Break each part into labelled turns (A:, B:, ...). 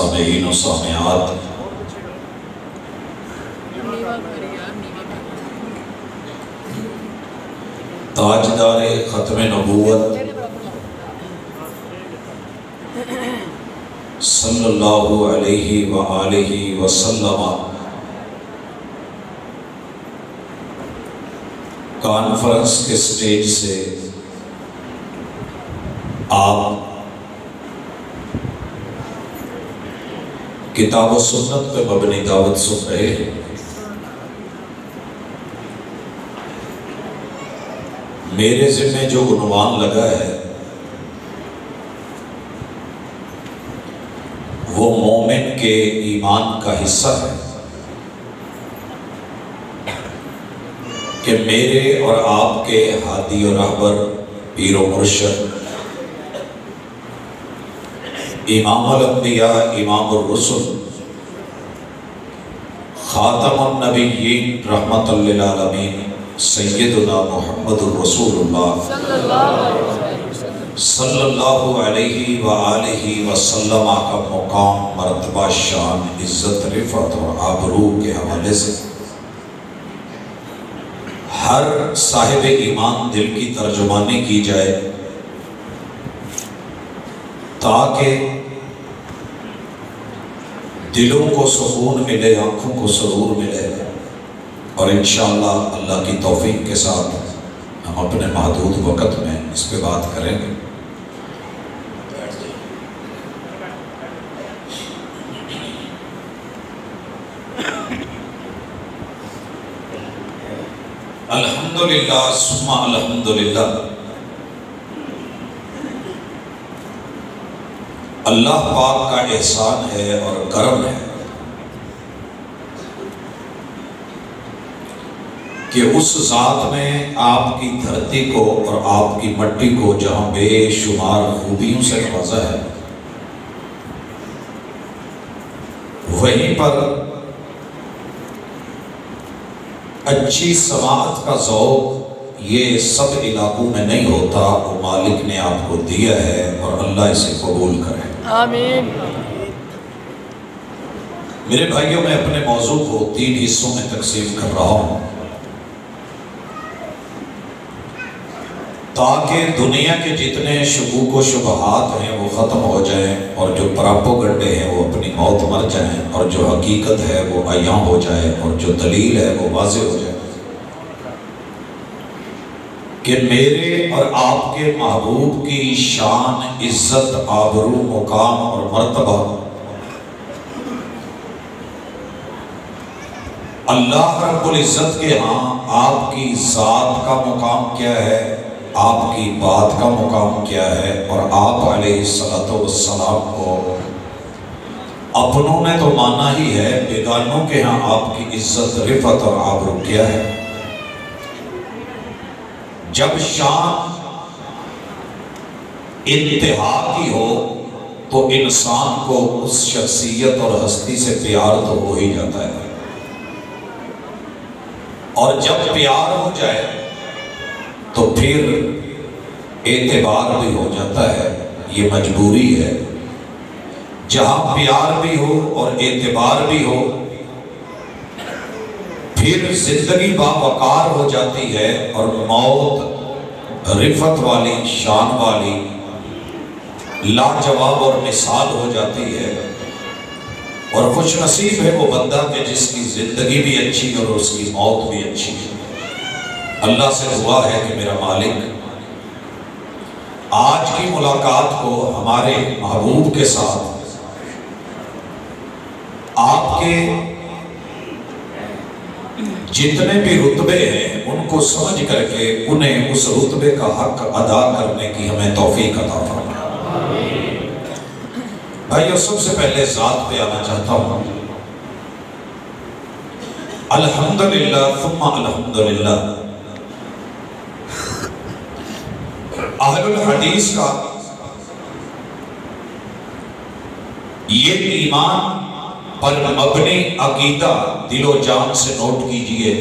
A: سامعین و سامعات، تاجدار ختم نبوت صلی اللہ علیہ وآلہ وسلم کانفرنس کے سٹیج سے آپ کتاب و سنت پہ مبنی دعوت سن رہے ہیں۔ میرے ذمہ جو عنوان لگا ہے وہ مومن کے ایمان کا حصہ ہے کہ میرے اور آپ کے ہادی و رہبر پیر و مرشد امام الانبیاء امام الرسل خاتم النبیین رحمت للعالمین سیدنا محمد الرسول اللہ صلی اللہ علیہ وآلہ وسلم کا مقام، مرتبہ، شان، عزت، رفعت اور آبرو کے حوالے سے ہر صاحب ایمان دل کی ترجمانی کی جائے تاکہ دلوں کو سکون ملے، آنکھوں کو سرور ملے، اور انشاءاللہ اللہ کی توفیق کے ساتھ ہم اپنے محدود وقت میں اس پہ بات کریں گے۔ الحمدللہ ثم الحمدللہ، اللہ پاک کا احسان ہے اور کرم ہے کہ اس ذات نے آپ کی دھرتی کو اور آپ کی مٹی کو جہاں بے شمار خوبیوں سے نوازا ہے، وہیں پر اچھی سماعت کا ذوق یہ سب علاقوں میں نہیں ہوتا، وہ مالک نے آپ کو دیا ہے اور اللہ اسے قبول کرے،
B: آمین۔
A: میرے بھائیوں، میں اپنے موضوع کو 3 حصوں میں تقسیم کر رہا ہوں تاکہ دنیا کے جتنے شکوک و شبہات ہیں وہ ختم ہو جائیں، اور جو پراپوگنڈے ہیں وہ اپنی موت مر جائیں، اور جو حقیقت ہے وہ عیاں ہو جائے، اور جو دلیل ہے وہ واضح ہو جائے کہ میرے اور آپ کے محبوب کی شان، عزت، آبرو، مقام اور مرتبہ اللہ رب العزت کے ہاں آپ کی ذات کا مقام کیا ہے، آپ کی بات کا مقام کیا ہے، اور آپ علیہ السلام کو اپنوں نے تو مانا ہی ہے، بیگانوں کے ہاں آپ کی عزت، رفعت اور آبرو کیا ہے۔ جب شان انتہا کی ہو تو انسان کو اس شخصیت اور ہستی سے پیار تو ہو ہی جاتا ہے، اور جب پیار ہو جائے تو پھر اعتبار بھی ہو جاتا ہے، یہ مجبوری ہے۔ جہاں پیار بھی ہو اور اعتبار بھی ہو پھر زندگی باوقار ہو جاتی ہے، اور موت رفعت والی، شان والی، لاجواب اور مثال ہو جاتی ہے، اور خوش نصیب ہے وہ بندہ کہ جس کی زندگی بھی اچھی اور اس کی موت بھی اچھی ہے۔ اللہ سے دعا ہے کہ میرا مالک آج کی ملاقات کو ہمارے محبوب کے ساتھ آپ کے جتنے بھی رتبے ہیں ان کو سمجھ کر کے انہیں اس رتبے کا حق ادا کرنے کی ہمیں توفیق عطا فرمائے۔ بھائیو، سب سے پہلے ذات پہ آنا چاہتا ہوں۔ الحمدللہ ثم الحمدللہ، اہل الحدیث کا یہ ایمان پر مبنی عقیدہ دل و جان سے نوٹ کیجئے۔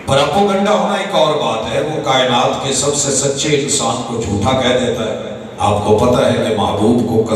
A: پراپوگنڈا ہونا ایک اور بات ہے، وہ کائنات کے سب سے سچے انسان کو جھوٹا کہہ دیتا ہے۔ آپ کو پتہ ہے کہ محبوب کو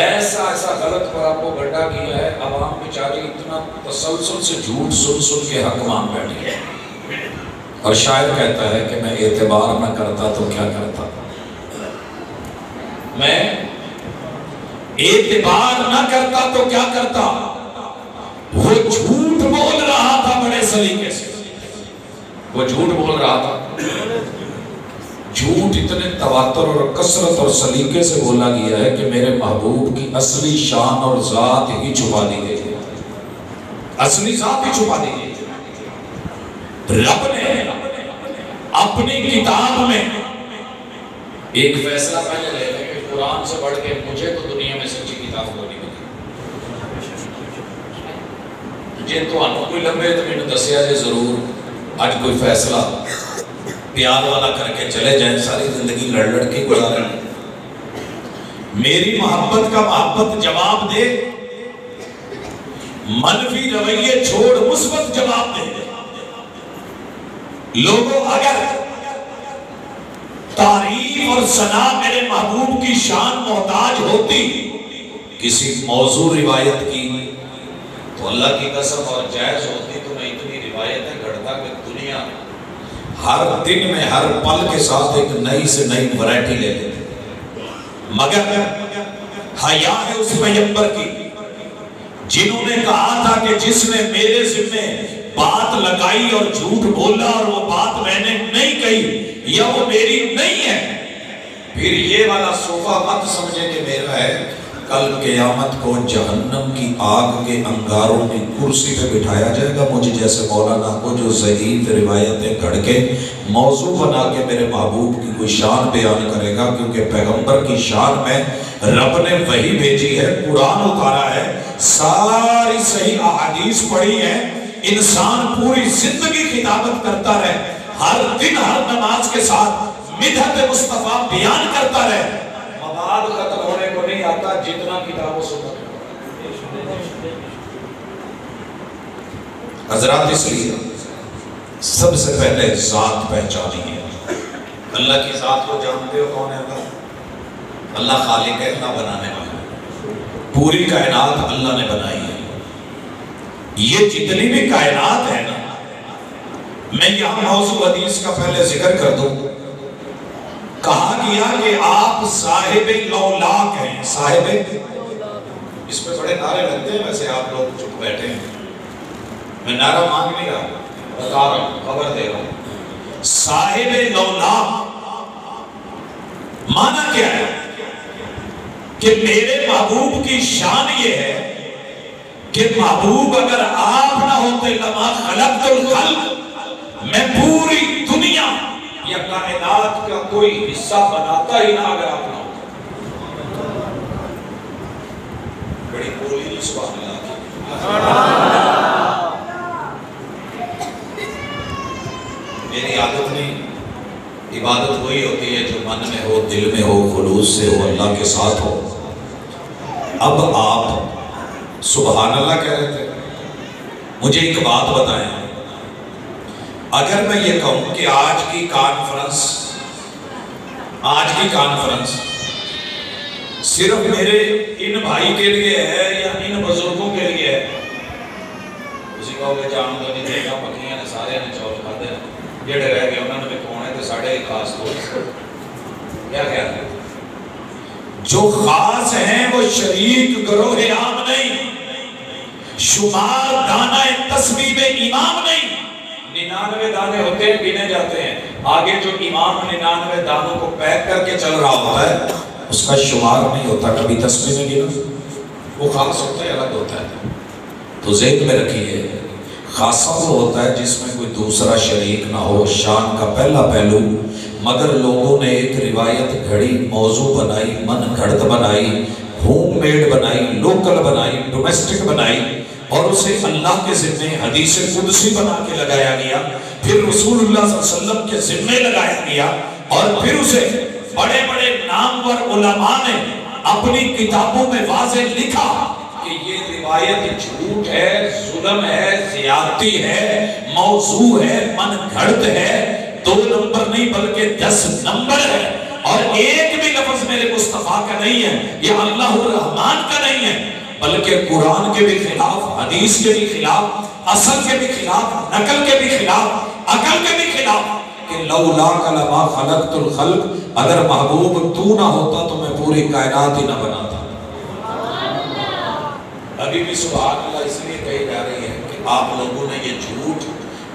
A: ایسا ایسا غلط پر آپ کو گڈھا کیا ہے، عوام بیچاری اتنا تسلسل سے جھوٹ سن سن کے حق مان بیٹھی ہے۔ اور شاعر کہتا ہے کہ میں اعتبار نہ کرتا تو کیا کرتا، میں اعتبار نہ کرتا تو کیا کرتا۔ وہ جھوٹ بول رہا تھا بڑے سلیقے سے، وہ جھوٹ بول رہا تھا، جھوٹ اتنے تواتر اور کثرت اور سلیقے سے بولا گیا ہے کہ میرے محبوب کی اصلی شان اور ذات ہی چھپا دی گئی ہے، اصلی ذات ہی چھپا دی گئی ہے۔ رب نے اپنی کتاب میں ایک فیصلہ پہلے لے لے کہ قرآن سے بڑھ کے مجھے تو دنیا میں سچی کتاب کو نہیں ملی، جن تو انہوں کوئی لمبے تو میں نے دسیا جائے ضرور آج کوئی فیصلہ پیار والا کر کے چلے جائیں، ساری زندگی لڑ لڑ کے گزاریں۔ میری محبت کا محبت جواب دے، منفی رویے چھوڑ مثبت جواب دے۔ لوگوں اگر تعریف اور ثنا میرے محبوب کی شان محتاج ہوتی کسی موضوع روایت کی تو اللہ کی قسم اور جائز ہوتی تو میں اتنی روایتیں گھڑتا کہ دنیا ہر دن میں ہر پل کے ساتھ ایک نئی سے نئی ورائٹی لے لیتے، مگر حیا ہے اس پیغمبر کی جنہوں نے کہا تھا کہ جس نے میرے ذمے بات لگائی اور جھوٹ بولا اور وہ بات میں نے نہیں کہی یا وہ میری نہیں ہے، پھر یہ والا صوفہ مت سمجھے کہ میرا ہے۔ کل قیامت کو جہنم کی آگ کے انگاروں کی کرسی پہ بٹھایا جائے گا مجھے جیسے مولانا کو، جو ضعیف روایتیں گھڑ کے موضوع بنا کے میرے محبوب کی کوئی شان بیان کرے گا، کیونکہ پیغمبر کی شان میں رب نے وحی بھیجی ہے، قرآن اتارا ہے، ساری صحیح احادیث پڑھی ہے، انسان پوری زندگی خطابت کرتا رہے، ہر دن ہر نماز کے ساتھ مدحت مصطفیٰ بیان کرتا رہے، مواد ختم ہونے کو نہیں آتا جتنا کتابوں سے حضرات۔ اس لیے سب سے پہلے ذات پہچانی ہے، اللہ کی ذات کو جانتے ہو کون ہے اللہ؟ اللہ خالق ہے، نہ بنانے والا، پوری کائنات اللہ نے بنائی ہے۔ یہ جتنی بھی کائنات ہے نا، میں یہاں موضوع حدیث کا پہلے ذکر کر دوں، کہا گیا کہ آپ صاحب لولاک ہیں، صاحب، اس پہ بڑے نعرے لگتے ہیں، ویسے آپ لوگ چپ بیٹھے ہیں، میں نعرہ مانگ نہیں رہا، بتا رہا ہوں، خبر دے رہا ہوں۔ صاحب لولاک معنی کیا ہے کہ میرے محبوب کی شان یہ ہے کہ محبوب اگر آپ نہ ہوتے لما خلقت الخلق، میں پوری دنیا یا کائنات کا کوئی حصہ بناتا ہی نہ اگر آپ نہ ہوتا۔ بڑی بولی نہیں سبحان اللہ کی۔ میری عادت نہیں، عبادت وہی ہوتی ہے جو من میں ہو، دل میں ہو، خلوص سے ہو، اللہ کے ساتھ ہو۔ اب آپ سبحان اللہ کہہ رہے تھے، مجھے ایک بات بتائیں، اگر میں یہ کہوں کہ آج کی کانفرنس صرف میرے ان بھائی کے لیے ہے یا ان بزرگوں کے لیے ہے، اسی کہو کہ جانو گا نہیں دیکھا پکیاں نے سارے نے چول کھا دے، جڑے رہ گئے انہوں نے کھونے تھے ساڑھے ہی خاص دوست، کیا کہتے ہیں؟ جو خاص ہیں وہ شریک گروہ عام نہیں، شمار دانہ تسبیح امام نہیں، 99 دانے ہوتے ہیں گنے جاتے ہیں، آگے جو امام 99 دانوں کو پیک کر کے چل رہا ہوتا ہے اس کا شمار نہیں ہوتا، کبھی تسبیح میں گنا، وہ خاص ہوتا ہے، الگ ہوتا ہے۔ تو ذہن میں رکھیے، خاصہ وہ ہوتا ہے جس میں کوئی دوسرا شریک نہ ہو، شان کا پہلا پہلو، مگر لوگوں نے ایک روایت گھڑی، موضوع بنائی، من گھڑت بنائی، ہوم میڈ بنائی، لوکل بنائی، ڈومیسٹک بنائی، اور اسے اللہ کے ذمے حدیث قدسی بنا کے لگایا گیا، پھر رسول اللہ صلی اللہ علیہ وسلم کے ذمے لگایا گیا، اور پھر اسے بڑے بڑے نامور علماء نے اپنی کتابوں میں واضح لکھا کہ یہ روایت جھوٹ ہے، ظلم ہے، زیادتی ہے، موضوع ہے، من گھڑت ہے، 2 نمبر نہیں بلکہ 10 نمبر ہے، اور ایک بھی لفظ میرے مصطفیٰ کا نہیں ہے، یہ اللہ الرحمن کا نہیں ہے، بلکہ قرآن کے بھی خلاف، حدیث کے بھی خلاف، اصل کے بھی خلاف، نقل کے بھی خلاف، عقل کے بھی خلاف، کہ لولاک لما خلقت الخلق، اگر محبوب تو نہ ہوتا تو میں پوری کائنات ہی نہ بناتا۔ ابھی بھی سبحان اللہ اس لیے کہی جا رہی ہے کہ آپ لوگوں نے یہ جھوٹ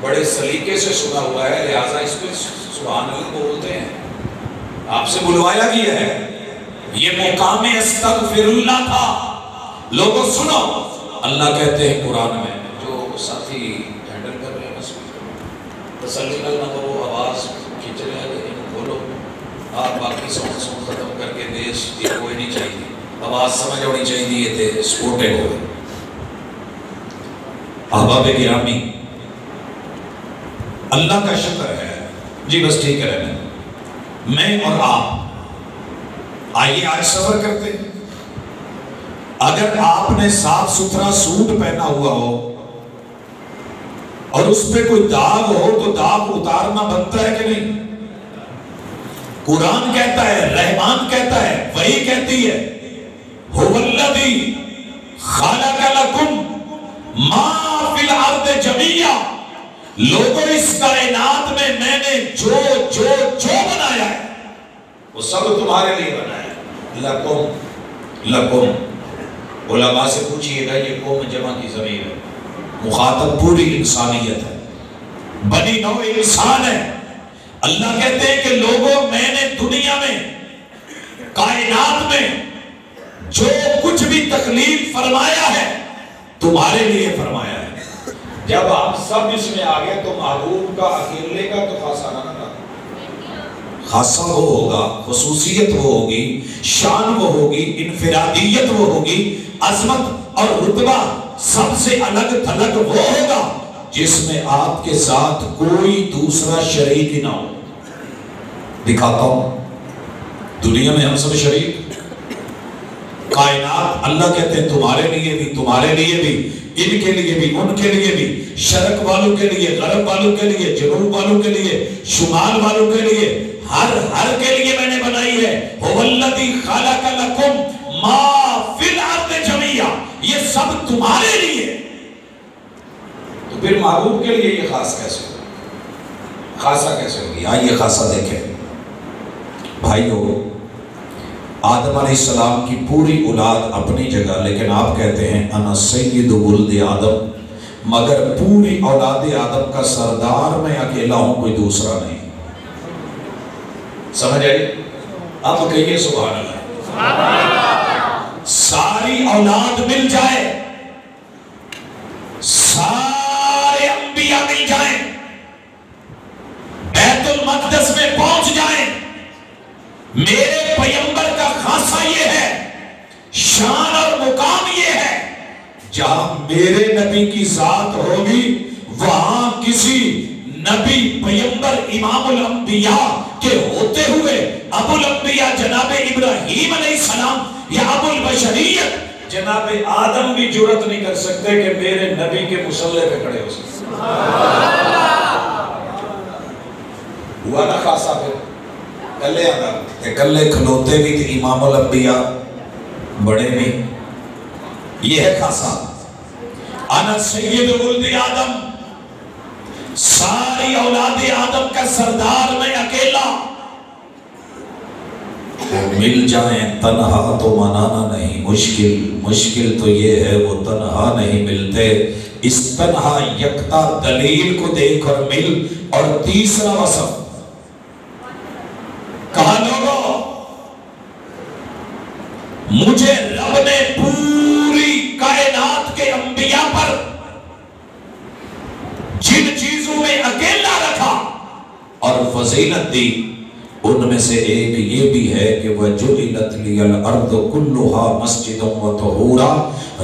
A: بڑے سلیقے سے سنا ہوا ہے، لہٰذا اس پہ سبحان اللہ بولتے ہیں، آپ سے بلوایا گیا ہے، یہ مقام استغفر اللہ تھا۔ لوگوں سنو، اللہ کہتے ہیں قرآن میں، جو ساتھی ہینڈل کر رہے ہیں بس تسلی کرنا، تو وہ آواز کھینچ رہے ہیں، لیکن بولو آپ باقی سون ختم کر کے دیش یہ کوئی نہیں چاہیے، آواز سمجھ ہونی چاہیے تھے، سپورٹڈ ہوئے۔ احباب گرامی، اللہ کا شکر ہے، جی بس ٹھیک ہے رہنے، میں اور آپ آئیے آج صبر کرتے ہیں۔ اگر آپ نے صاف ستھرا سوٹ پہنا ہوا ہو اور اس پہ کوئی داغ ہو تو داغ اتارنا بنتا ہے کہ نہیں؟ قرآن کہتا ہے، رحمان کہتا ہے، وہی کہتی ہے، هو الذی خلق لکم ما فی الارض جمیعا، لوگوں اس کائنات میں نے جو بنایا ہے وہ سب تمہارے لیے بنایا ہے۔ لکم، علماء سے پوچھئے گا یہ قوم جمع کی ضمیر ہے، مخاطب پوری انسانیت ہے، بنی نوع انسان ہے۔ اللہ کہتے ہیں کہ لوگوں میں نے دنیا میں، کائنات میں جو کچھ بھی تخلیق فرمایا ہے تمہارے لیے فرمایا ہے۔ جب آپ سب اس میں آگے تو محبوب کا اکیلے کا تو خاصا نہ رہا، خاصا وہ ہوگا، خصوصیت وہ ہوگی، شان وہ ہوگی، انفرادیت وہ ہوگی، عظمت اور رتبہ سب سے الگ تھلگ وہ ہوگا جس میں آپ کے ساتھ کوئی دوسرا شریک ہی نہ ہو۔ دکھاتا ہوں، دنیا میں ہم سب شریک، کائنات اللہ کہتے ہیں تمہارے لیے بھی، تمہارے لیے بھی، ان کے لیے بھی، ان کے لیے بھی، شرق والوں کے لیے، غرب والوں کے لیے، جنوب والوں کے لیے، شمال والوں کے لیے، ہر کے لیے میں نے بنائی ہے۔ هو الذی خلق لکم ما فی الارض جمیعا، یہ سب تمہارے لیے۔ تو پھر محبوب کے لیے یہ خاص کیسے ہوگی، خاصا کیسے ہوگی؟ آئیے خاصا دیکھیں بھائیو۔ آدم علیہ السلام کی پوری اولاد اپنی جگہ، لیکن آپ کہتے ہیں انا سید ولد آدم، مگر پوری اولاد آدم کا سردار میں اکیلا ہوں، کوئی دوسرا نہیں۔ سمجھ آئی؟ اب کہیے سبحان اللہ۔ ساری اولاد مل جائے، سارے انبیاء مل جائیں، بیت المقدس میں پہنچ جائیں، میرے پیغمبر کا خاصہ یہ ہے، شان اور مقام یہ ہے، جہاں میرے نبی کی ذات ہوگی وہاں کسی نبی پیغمبر امام الانبیاء کے ہوتے ہوئے ابو الانبیاء جناب ابراہیم علیہ السلام یا ابو البشریت جناب آدم بھی جرات نہیں کر سکتے کہ میرے نبی کے مصلے پہ کھڑے ہو سکتے۔ ہوا نا خاصا پھر کلے آدم، کلے کھلوتے بھی تھے امام الانبیاء، بڑے بھی، یہ ہے خاصا۔ انا سید ولد آدم، ساری اولاد آدم کا سردار میں اکیلا۔ مل جائیں تنہا تو منانا نہیں مشکل، مشکل تو یہ ہے وہ تنہا نہیں ملتے۔ اس تنہا یکتا دلیل کو دیکھ اور مل۔ اور تیسرا وصف کہا، لوگوں مجھے رب نے پوری کائنات کے انبیاء پر جن چیزوں میں اکیلا رکھا اور فضیلت دی، ان میں سے ایک یہ بھی ہے کہ وَجُعِلَتْ لِيَ الْأَرْضُ كُلُّهَا مَسْجِدًا وَطَهُورًا،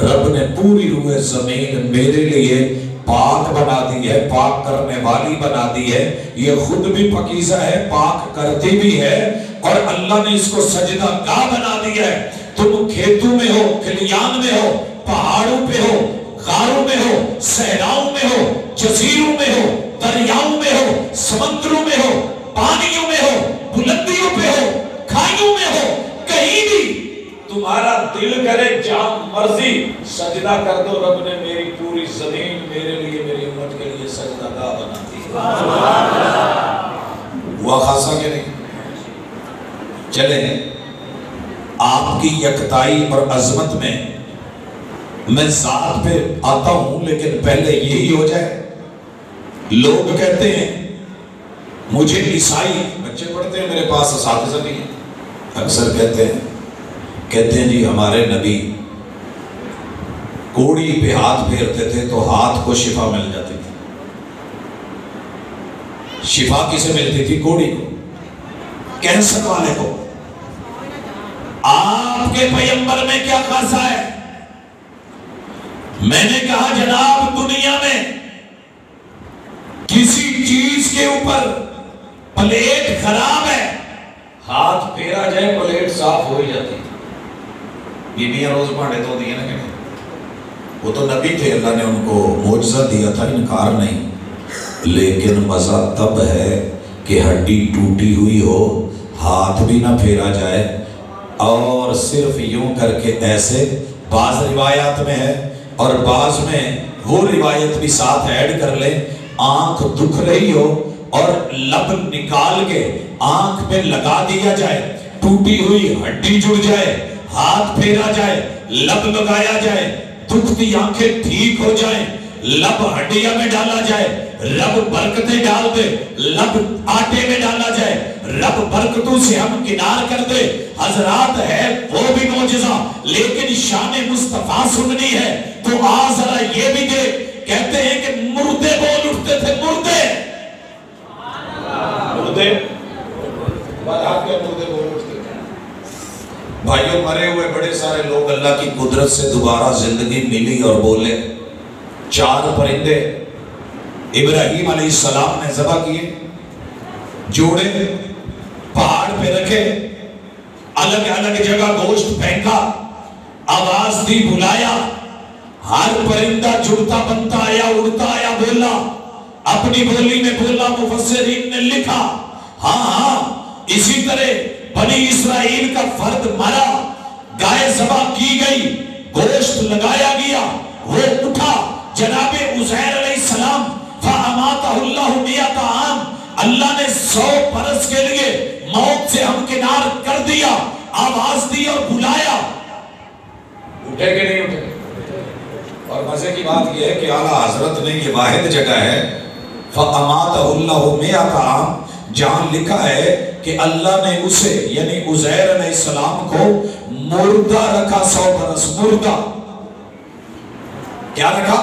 A: رب نے پوری روح زمین میرے لیے پاک بنا دی ہے، پاک کرنے والی بنا دی ہے۔ یہ خود بھی پاکیزہ ہے، پاک کرتی بھی ہے، اور اللہ نے اس کو سجدہ گاہ بنا دیا ہے۔ تم کھیتوں میں ہو، کھلیان میں ہو، پہاڑوں پہ ہو، غاروں میں ہو، صحراؤں میں ہو، جزیروں میں ہو، دریاؤں میں ہو، سمندروں میں ہو، پانیوں میں ہو، بلندیوں پہ ہو، بھائیوں میں ہو، کہیں بھی تمہارا دل کرے جہاں مرضی سجدہ کر دو، رب نے میری پوری زمین میرے لیے، میری امت کے لیے سجدہ گاہ بنا دی۔ ہوا خاصا کہ نہیں؟ چلیں آپ کی یکتائی اور عظمت میں ذات پہ آتا ہوں، لیکن پہلے یہی ہو جائے۔ لوگ کہتے ہیں مجھے عیسائی، بچے پڑھتے ہیں میرے پاس اساتذہ بھی ہیں، اکثر کہتے ہیں جی ہمارے نبی کوڑی پہ ہاتھ پھیرتے تھے تو ہاتھ کو شفا مل جاتی تھی۔ شفا کسے ملتی تھی؟ کوڑی کو، کینسر والے کو۔ آپ کے پیغمبر میں کیا خاصا ہے؟ میں نے کہا جناب دنیا میں کسی چیز کے اوپر پلیٹ خراب ہے، ہاتھ پھیرا جائے پلیٹ صاف ہو ہی جاتی۔ بیویاں روز بھانڈے دھو دیے نا کہ نہیں؟ وہ تو نبی تھے، اللہ نے ان کو معجزہ دیا تھا، انکار نہیں، لیکن مزہ تب ہے کہ ہڈی ٹوٹی ہوئی ہو، ہاتھ بھی نہ پھیرا جائے، اور صرف یوں کر کے ایسے۔ بعض روایات میں ہے اور بعض میں وہ روایت بھی ساتھ ایڈ کر لیں، آنکھ دکھ رہی ہو اور لب نکال کے آنکھ پہ لگا دیا جائے، ٹوٹی ہوئی ہڈی جڑ جائے، ہاتھ پھیرا جائے، لب لگایا جائے، دکھتی آنکھیں ٹھیک ہو جائیں، لب ہڈیاں میں ڈالا جائے، رب برکتیں ڈال دے، لب آٹے میں ڈالا جائے، رب برکتوں سے ہم کنار کر دے۔ حضرات ہے وہ بھی معجزہ، لیکن شان مصطفیٰ سننی ہے تو ذرا یہ بھی دے۔ کہتے ہیں کہ مردے بول اٹھتے تھے، مردے بول اٹھتے تھے۔ بھائیوں مرے ہوئے بڑے سارے لوگ اللہ کی قدرت سے دوبارہ زندگی ملی اور بولے۔ 4 پرندے ابراہیم علیہ السلام نے ذبح کیے، جوڑے پہاڑ پہ رکھے، الگ الگ جگہ گوشت پھینکا، آواز دی، بلایا، ہر پرندہ جڑتا بنتا آیا، اڑتا آیا، بولا، اپنی بولی میں بولا۔ مفسرین نے لکھا ہاں اسی طرح بنی اسرائیل کا فرد مرا، گائے ذبح کی گئی، گوشت لگایا گیا، وہ اٹھا، جناب عزیر علیہ السلام فَأَمَاتَهُ اللَّهُ مِئَةَ عَامٍ، اللہ نے 100 برس کے لیے موت سے ہمکنار کر دیا، آواز دی اور بلایا۔ اٹھے کہ نہیں اٹھے؟ اور مزے کی بات یہ ہے کہ اعلیٰ حضرت نے یہ واحد جگہ ہے فَأَمَاتَهُ اللَّهُ مِئَةَ عَامٍ، جہاں لکھا ہے کہ اللہ نے اسے یعنی عزیر علیہ السلام کو مردہ رکھا 100 برس۔ مردہ کیا رکھا؟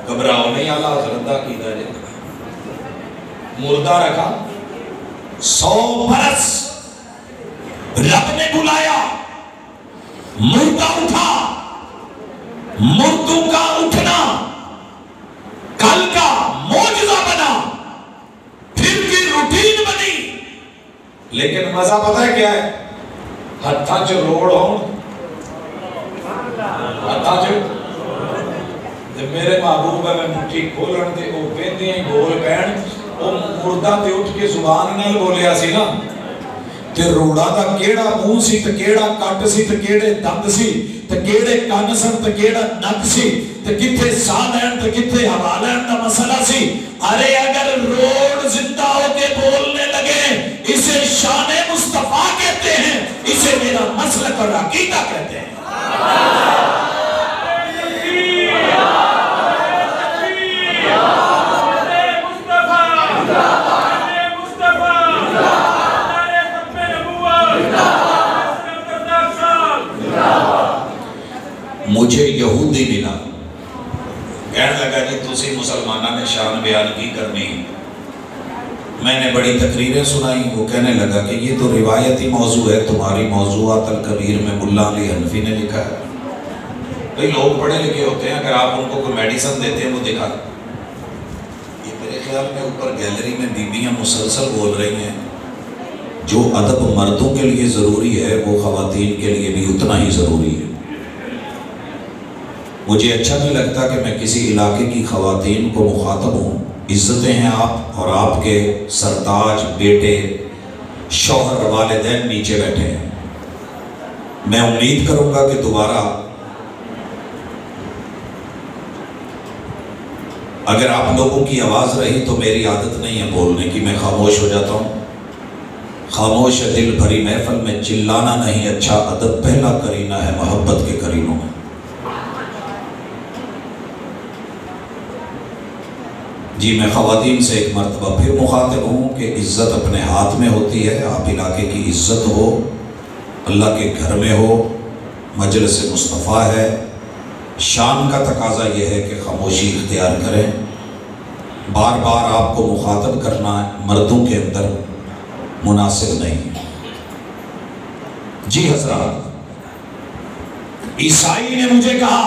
A: گھبراؤ نہیں، اعلیٰ حضرت کا عقیدہ ہے، مردہ رکھا 100 برس۔ رب نے بلایا، مردہ اٹھا۔ مردوں کا اٹھنا کل کا معجزہ بنا، پھر کی روٹین بنی۔ لیکن مزہ پتہ ہے کیا ہے؟ ہتھاں چ روڑ ہون، ہتھاں چ میرے محبوب ہے میں مٹھی کھولن دے او پیندیاں گول پین، او مردہ تے اٹھ کے زبان نال بولیا سی نا، تے روڑا دا کیڑا منہ سی تے کیڑا کٹ سی تے کیڑے دند سی تے کیڑے کان سن تے کیڑا نک سی تے کتھے ساہ لین تے کتھے ہوا لین دا مسئلہ سی۔ ارے اگر روڑ زندہ ہو کے بولنے لگے، اسے شان مصطفیٰ کہتے ہیں، اسے میرا مسلک اور عقیدہ کہتے ہیں۔ مجھے یہودی ملا، کہنے لگا جی تسی مسلمانہ نے شان بیان کی کرنی، میں نے بڑی تقریریں سنائی۔ وہ کہنے لگا کہ یہ تو روایتی موضوع ہے، تمہاری موضوعات الکبیر میں ملا علی حنفی نے لکھا ہے۔ بھئی لوگ پڑھے لکھے ہوتے ہیں، اگر آپ ان کو کوئی میڈیسن دیتے ہیں وہ دکھا دیں۔ یہ میرے خیال میں اوپر گیلری میں بیویاں مسلسل بول رہی ہیں، جو ادب مردوں کے لیے ضروری ہے وہ خواتین کے لیے بھی اتنا ہی ضروری ہے۔ مجھے اچھا نہیں لگتا کہ میں کسی علاقے کی خواتین کو مخاطب ہوں، عزتیں ہیں آپ اور آپ کے سرتاج بیٹے، شوہر والدین نیچے بیٹھے ہیں. میں امید کروں گا کہ دوبارہ اگر آپ لوگوں کی آواز رہی تو میری عادت نہیں ہے بولنے کی، میں خاموش ہو جاتا ہوں. خاموش ہے دل بھری محفل میں چلانا نہیں اچھا ادب پہلا کرینہ ہے محبت کے کرینوں میں. جی میں خواتین سے ایک مرتبہ پھر مخاطب ہوں کہ عزت اپنے ہاتھ میں ہوتی ہے. آپ علاقے کی عزت ہو، اللہ کے گھر میں ہو، مجلس مصطفیٰ ہے، شان کا تقاضا یہ ہے کہ خاموشی اختیار کریں. بار بار آپ کو مخاطب کرنا مردوں کے اندر مناسب نہیں. جی حضرات، عیسائی نے مجھے کہا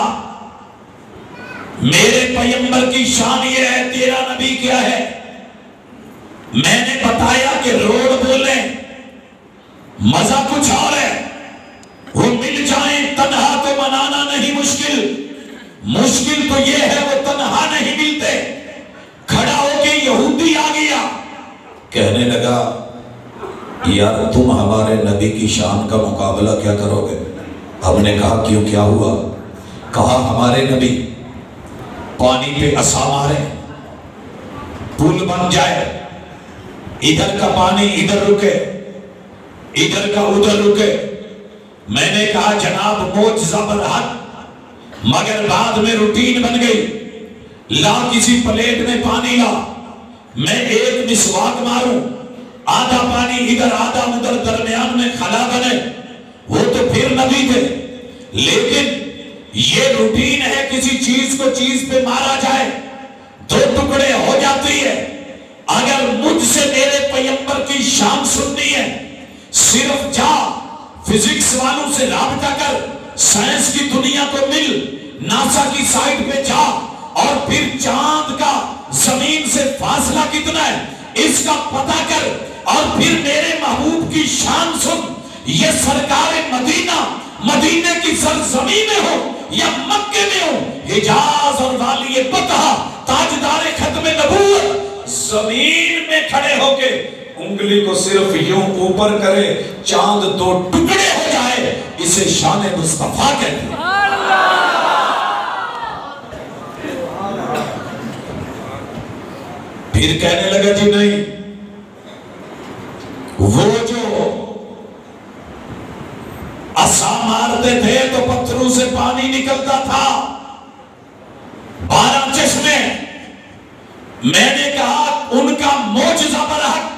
A: میرے پیغمبر کی شان یہ ہے، تیرا نبی کیا ہے؟ میں نے بتایا کہ روڈ بولیں مزہ کچھ اور ہے. وہ مل جائیں تنہا تو منانا نہیں مشکل، مشکل تو یہ ہے وہ تنہا نہیں ملتے. کھڑا ہو کے یہودی آ گیا، کہنے لگا یار تم ہمارے نبی کی شان کا مقابلہ کیا کرو گے؟ ہم نے کہا کیوں، کیا ہوا؟ کہا ہمارے نبی پانی پہ عصا مارے، پل بن جائے، ادھر کا پانی ادھر رکے، ادھر کا ادھر رکے. میں نے کہا جناب معجزہ برحق، مگر بعد میں روٹین بن گئی. لا کسی پلیٹ میں پانی لا، میں ایک مسواک ماروں، آدھا پانی ادھر آدھا ادھر، درمیان میں خلا بنے. وہ تو پھر نبی تھے، لیکن یہ روٹین ہے کسی چیز کو چیز پہ مارا جائے دو ٹکڑے ہو جاتی ہے. اگر مجھ سے میرے پیغمبر کی شان سننی ہے، صرف جا فزکس والوں سے رابطہ کر، سائنس کی دنیا کو مل، ناسا کی سائٹ پہ جا اور پھر چاند کا زمین سے فاصلہ کتنا ہے اس کا پتہ کر، اور پھر میرے محبوب کی شان سن. یہ سرکار مدینہ، مدینے کی سرزمین میں ہو یا مکے میں ہو، حجاز اور والی بطحہ، تاجدار ختم نبوت، زمین میں کھڑے ہو کے انگلی کو صرف یوں اوپر کرے چاند دو ٹکڑے ہو جائے، اسے شان مصطفیٰ کہتے ہیں. پھر کہنے لگا جی نہیں، وہ جو عصا مارتے تھے تو پتھروں سے پانی نکلتا تھا، 12 چشمے. میں نے کہا ان کا معجزہ برحق،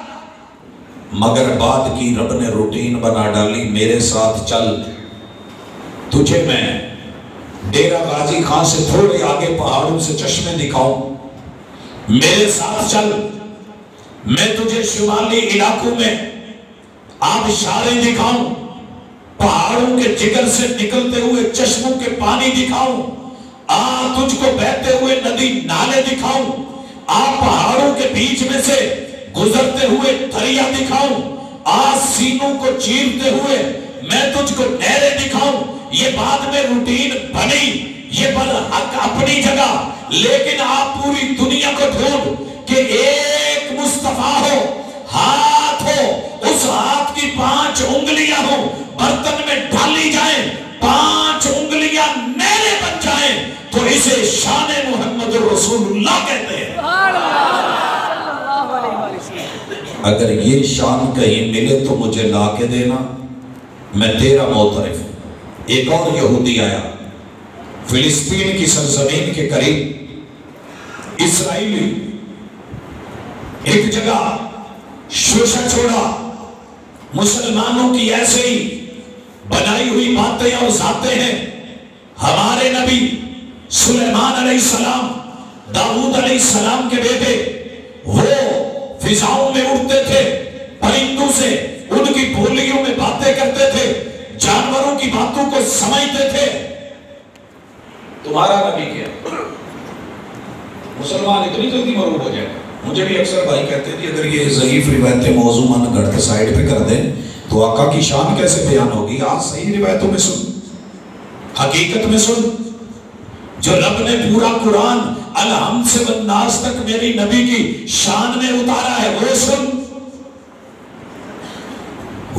A: مگر بعد کی رب نے روٹین بنا ڈالی. میرے ساتھ چل، تجھے میں ڈیرہ غازی خان سے تھوڑے آگے پہاڑوں سے چشمے دکھاؤں. میرے ساتھ چل، میں تجھے شمالی علاقوں میں آبشاریں دکھاؤں، پہاڑوں کے جگر سے نکلتے ہوئے چشموں کے پانی دکھاؤں. تجھ کو بہتے ہوئے ندی نالے دکھاؤں. پہاڑوں کے بیچ میں سے گزرتے ہوئے دریا دکھاؤں. سینوں کو چیرتے ہوئے میں تجھ کو نہریں دکھاؤں. یہ بعد میں روٹین بنی، یہ برحق اپنی جگہ، لیکن آپ پوری دنیا کو ڈھونڈ کہ ایک مصطفیٰ ہو، ہاتھ ہو، اس ہاتھ کی 5 انگلیاں ہوں، برتن میں ڈالی جائیں، 5 انگلیاں نیرے بن جائیں، تو اسے شان محمد رسول اللہ کہتے ہیں. اگر یہ شان کہیں ملے تو مجھے لا کے دینا، میں تیرا معترف ہوں. ایک اور یہودی آیا فلسطین کی سرزمین کے قریب، اسرائیلی، ایک جگہ شوشہ چھوڑا. مسلمانوں کی ایسے ہی بنائی ہوئی باتیں اور ذاتیں ہیں. ہمارے نبی سلیمان علیہ السلام، داؤد علیہ السلام کے بیٹے، وہ فضاؤں میں اڑتے تھے، پرندوں سے ان کی بولیوں میں باتیں کرتے تھے، جانوروں کی باتوں کو سمجھتے تھے. تمہارا نبی کیا؟ مسلمان اتنی جلدی مغلوب ہو جائے. مجھے بھی اکثر بھائی کہتے تھے اگر یہ ضعیف روایتیں موضوع مان گڑھ کے سائیڈ پہ کر دیں تو آقا کی شان کیسے بیان ہوگی؟ آج صحیح روایتوں میں سن، حقیقت میں سن. جو رب نے پورا قرآن الحمد سے والناس تک میری نبی کی شان میں اتارا ہے وہ سن.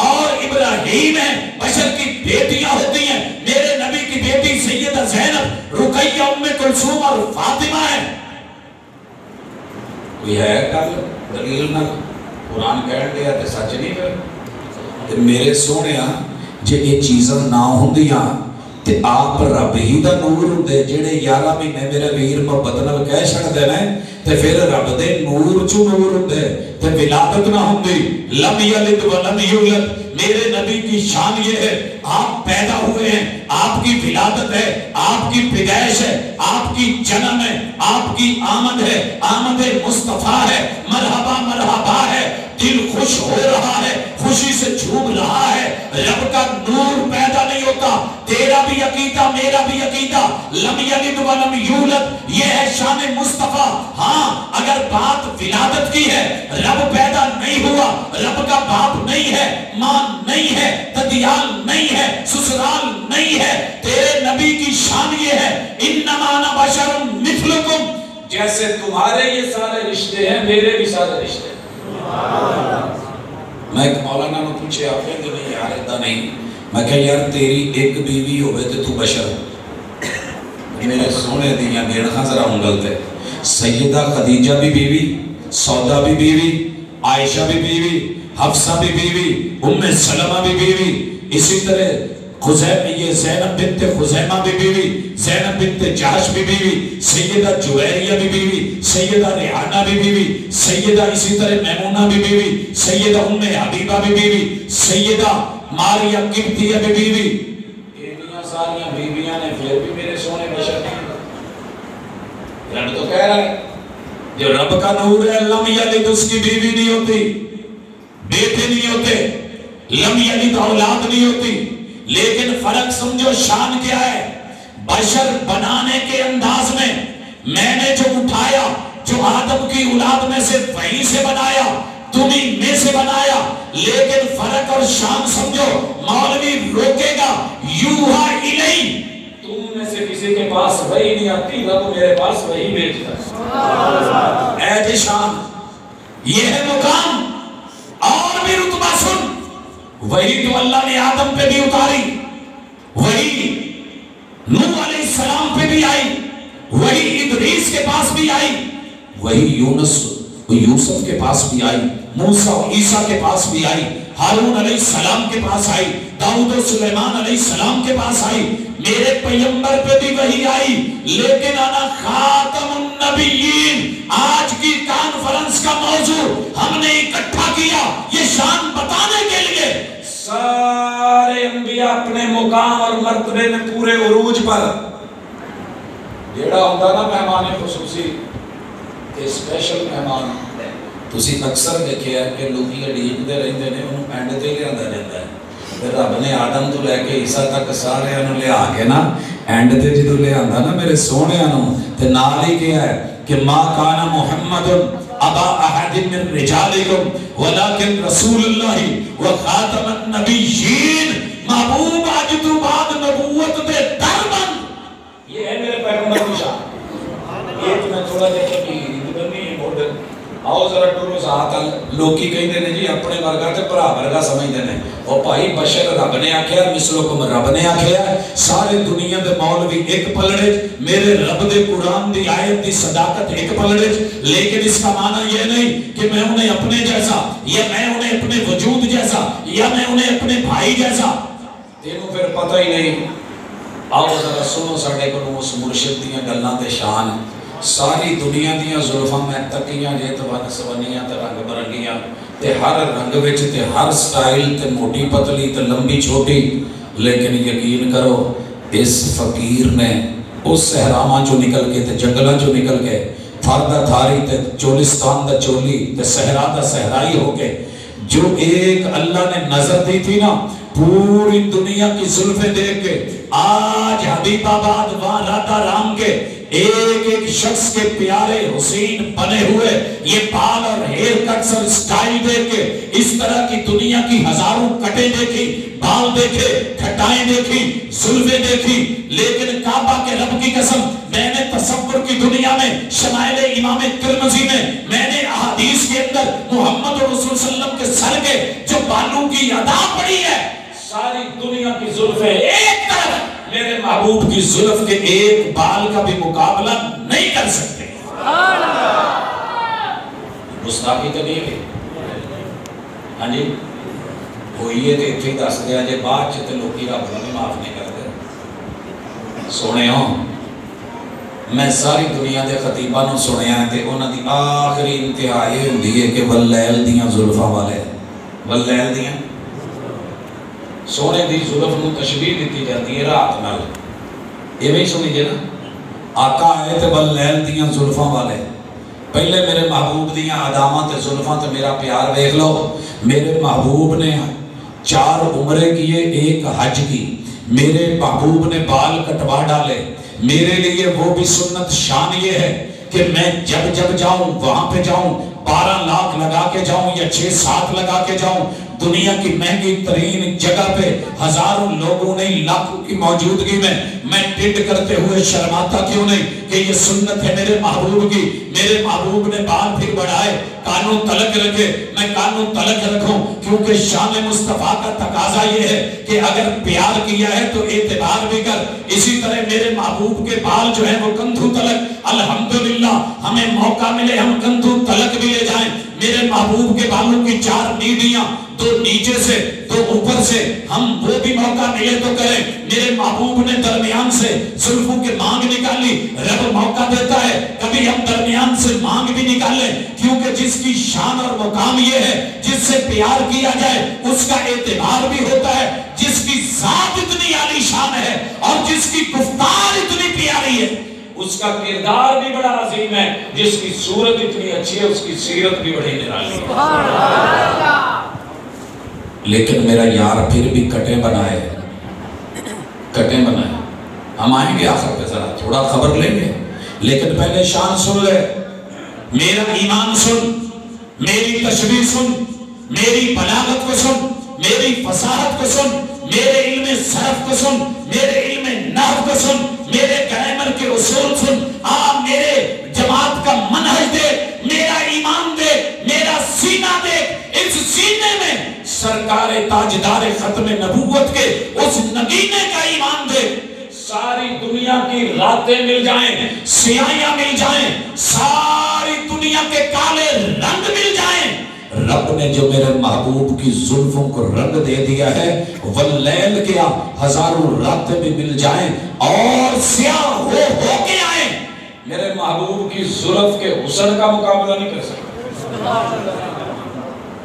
A: اور ابراہیم ہیں، بشر کی بیٹیاں ہوتی ہیں. میرے نبی کی بیٹی سیدہ زینب، رقیہ، ام کلثوم اور فاطمہ ہیں. کوئی ہے گل دلیل نہ قرآن کہہ دیا تے سچ نہیں پھر. میرے سونیا جے یہ چیزاں نہ ہوندیاں تے آپ رب ہی دا نور ہوندے جڑے 11 مہینے میرے ویر محبت نال کہہ چھڑدے نے تے پھر رب دے نور چوں نور ہوندے تے ولادت نہ ہوندی. لم یلد ولم یولد. میرے نبی کی شان یہ ہے آپ پیدا ہوئے ہیں، آپ کی ولادت ہے، آپ کی پیدائش ہے، آپ کی جنم ہے، آپ کی آمد ہے، آمد مصطفیٰ ہے، مرحبا مرحبا ہے. دل خوش ہو رہا ہے، خوشی سے جھوم رہا ہے. رب کا نور پیدا نہیں ہوتا. تیرا بھی عقیدہ میرا بھی عقیدہ لم یلد ولم یولد، یہ ہے شان مصطفیٰ. ہاں اگر بات ولادت کی ہے، رب پیدا نہیں ہوا، رب کا باپ نہیں ہے، ماں نہیں ہے، ددیال نہیں ہے، سسرال نہیں ہے. تیرے نبی کی شان یہ ہے انما انا بشر مثلکم، جیسے تمہارے یہ سارے رشتے ہیں میرے بھی سارے رشتے ہیں. میں ایک مولانا نے پوچھے آپ کہیں کہ نہیں یار ادھا نہیں. میں کہا یار تیری ایک بیوی ہوئے تو بشر. میرے سونے دیاں گیڑھاں ذرا انگل تے. سیدہ خدیجہ بھی بیوی، سودا بھی بیوی، عائشہ بھی بیوی، حفصہ بھی بیوی، ام سلمہ بھی بیوی. اسی طرح یہ زینب بنت خزیمہ بھی بیوی، زینب بنت جہش بھی بیوی، سیدہ جویریہ بھی بیوی، سیدہ ریحانہ بھی بیوی، سیدہ اسی طرح میمونہ بھی بیوی، سیدہ ام حبیبہ بھی بیوی، سیدہ ماریہ قبطیہ بھی بیوی. اتنی ساریاں بیویاں نے پھر بھی میرے سونے بشر نہیں. رب تو کہہ رہا ہے جو رب کا نور ہے لم یلد اس کی بیوی نہیں ہوتی، بیٹے نہیں ہوتے، لم یلد اولاد نہیں ہوتی. لیکن فرق سمجھو شان کیا ہے. بشر بنانے کے انداز میں نے جو اٹھایا، جو آدم کی اولاد میں سے وہیں سے بنایا، تمہیں میں سے بنایا. لیکن فرق اور شان سمجھو. مولوی روکے گا یوہا الی، تم میں سے کسی کے پاس وہی نہیں آتی، رب میرے پاس وہی بھیجتا ہے. اے جی شان، یہ ہے مقام. اور بھی رتبہ سن، وہی تو اللہ نے آدم پہ بھی اتاری، وہی نوح علیہ السلام پہ بھی آئی، وہی ادریس کے پاس بھی آئی، وہی یونس یوسف کے پاس بھی آئی، موسیٰ و عیسیٰ کے پاس بھی آئی، ہارون علیہ السلام کے پاس آئی، داؤد و سلیمان علیہ السلام کے پاس آئی. میرے پیغمبر پہ بھی وہی آئی. لیکن انا خاتم النبیین، آج کی کانفرنس کا موضوع ہم نے اکٹھا کیا یہ شان بتانے کے لیے. سارے انبیاء اپنے مقام اور مرتبے میں پورے عروج پر، جیڑا ہوتا نا مہمان خصوصی تے اسپیشل مہمان، تسی اکثر دیکھے ہے کہ لوگی اڈیب دے رہندے نے انہوں اینڈ تے لے آندا جاتا ہے. پھر رب نے آدم تو لے کے عیسیٰ تک سارے انہوں لے آگے نا اینڈ تے جدو لے آندا نا میرے سونے انہوں تے نال ہی کیا ہے کہ ما کان محمد ابا احد من رجالکم ولکن رسول اللہ و خاتم النبیین. محبوب آج تو بعد نبوت دے درمن. یہ ہے میرے پیغمبر کی شان. یہ تو میں تھوڑا دیکھیں کہ اتنی امپورٹنٹ. آؤ ذرا ٹورو ساتھ لوکی کہیں دینے جی اپنے ورگا تے پرا ورگا سمجھ دینے. اور بھائی بشر رب نے آکھیا، مثلکم رب نے آکھیا. سارے دنیا دے مولوی ایک پلڑے، میرے رب دے قرآن دی آیت دی صداقت ایک پلڑے. لیکن اس کا معنی یہ نہیں کہ میں انہیں اپنے جیسا، یا میں انہیں اپنے وجود جیسا، یا میں انہیں اپنے بھائی جیسا. تینوں پھر پتہ ہی نہیں. آؤ ذرا سنو ساڑھے کو اس مرشد دیاں گلاں تے شان. ساری دنیا دیاں ظلفاں میں تکیاں جیت ون سونیاں تے رنگ برنگیاں تے ہر رنگ وچ تے ہر سٹائل تے موٹی پتلی تے لمبی چھوٹی. لیکن یقین کرو اس فقیر نے اس صحراواں جو نکل کے تے جنگلاں جو نکل کے فردہ تھاری تے چولستان دا چولی تے صحرا دا صحرائی ہو کے جو ایک اللہ نے نظر دی تھی نا پوری دنیا کی ظلفیں دیکھ کے آج حبیب آباد وہاں راتا رام کے ایک ایک شخص کے پیارے حسین بنے ہوئے یہ بال اور ہیئر کٹس اور سٹائل دیکھ کے اس طرح کی دنیا کی ہزاروں کٹیں دیکھی، بال دیکھے، کھٹائیں دیکھی، ظلفیں دیکھی. لیکن کعبہ کے رب کی قسم میں نے تصور کی دنیا میں شمائل امام ترمذی میں نے حدیث کے اندر محمد رسول صلی اللہ علیہ وسلم کے سر کے جو بالوں کی ادا پڑی ہے، ساری دنیا کی زلفیں ایک طرف، میرے محبوب کی زلف کے ایک بال کا بھی مقابلہ نہیں کر سکتے۔ گستاخی تو نہیں ہے؟ ہاں جی، ہوئی ہے تو اتنے دس دیا جے، بعد چتے لوگی رب نے معاف نہیں کرتے۔ سونے ہوں میں ساری دنیا دے خطیبہ نو سنیا ہے تے انہاں دی آخری انتہا یہ ہوندی ہے کہ واللیل دیاں زلفاں والے، واللیل دیاں سونے دی زلف نو تشبیہ دیتی جاتی ہے رات نال، یہ بھی سنی جے نا، آقا آئے تے واللیل دیاں زلفاں والے۔ پہلے میرے محبوب دیاں اداماں تے زلفاں تے میرا پیار دیکھ لو۔ میرے محبوب نے 4 عمرے کیے، 1 حج کی، میرے محبوب نے بال کٹوا ڈالے۔ میرے لیے وہ بھی سنت شان یہ ہے کہ میں جب جب جاؤں وہاں پہ جاؤں، 12 لاکھ لگا کے جاؤں یا 6-7 لگا کے جاؤں، دنیا کی مہنگی ترین جگہ پہ ہزاروں لوگوں نے لاکھوں کی موجودگی میں ٹٹ کرتے ہوئے شرماتا کیوں نہیں کہ یہ سنت ہے میرے محبوب کی۔ میرے محبوب نے بال پھر بڑھائے، کانوں تلک رکھے، میں کانوں تلک رکھوں، کیونکہ شان مصطفیٰ کا تقاضا یہ ہے کہ اگر پیار کیا ہے تو اعتبار بھی کر۔ اسی طرح میرے محبوب کے بال جو ہیں وہ کندھوں تلک، الحمدللہ ہمیں موقع ملے ہم کندھوں تلک بھی لے جائیں۔ میرے محبوب کے بالوں کی 4 نیڈیاں، 2 نیچے سے 2 اوپر سے، ہم وہ بھی موقع ملے تو کریں۔ میرے محبوب نے درمیان سے زلفوں کے مانگ نکالی، رب موقع دیتا ہے کبھی ہم درمیان سے مانگ بھی نکالیں، کیونکہ جس کی شان اور مقام یہ ہے جس سے پیار کیا جائے اس کا اعتبار بھی ہوتا ہے، جس کی ذات اتنی عالی شان ہے اور جس کی گفتار اتنی پیاری ہے اس کا کردار بھی بڑا عظیم ہے، جس کی صورت اتنی اچھی ہے اس کی سیرت بھی بڑی نرالی ہے۔ لیکن میرا یار پھر بھی کٹیں بنائے، کٹیں بنائے۔ ہم آئیں گے آخر پہ، ذرا تھوڑا خبر لیں گے، لیکن پہلے شان سن لے، میرا ایمان سن، میری تشبیہ سن، میری بلاغت کو سن، میری فصاحت کو سن، میرے علم صرف کو سن، میرے علم نحو کو سن، میرے گرامر کے اصول سن، میرے جماعت کا منہج دے، میرا ایمان دے، میرا سینہ دے، اس سینے میں سرکار تاجدار ختم نبوت کے اس نگینے کا ایمان دے۔ ساری دنیا کی راتیں مل جائیں، سیاہیاں مل جائیں، ساری دنیا کے کالے رنگ مل جائیں، رب نے جو میرے محبوب کی زلفوں کو رنگ دے دیا ہے، واللیل کیا ہزاروں راتیں بھی مل جائیں اور سیاہ ہو کے آئیں، میرے محبوب کی زلف کے حسن کا مقابلہ نہیں کر سکتے۔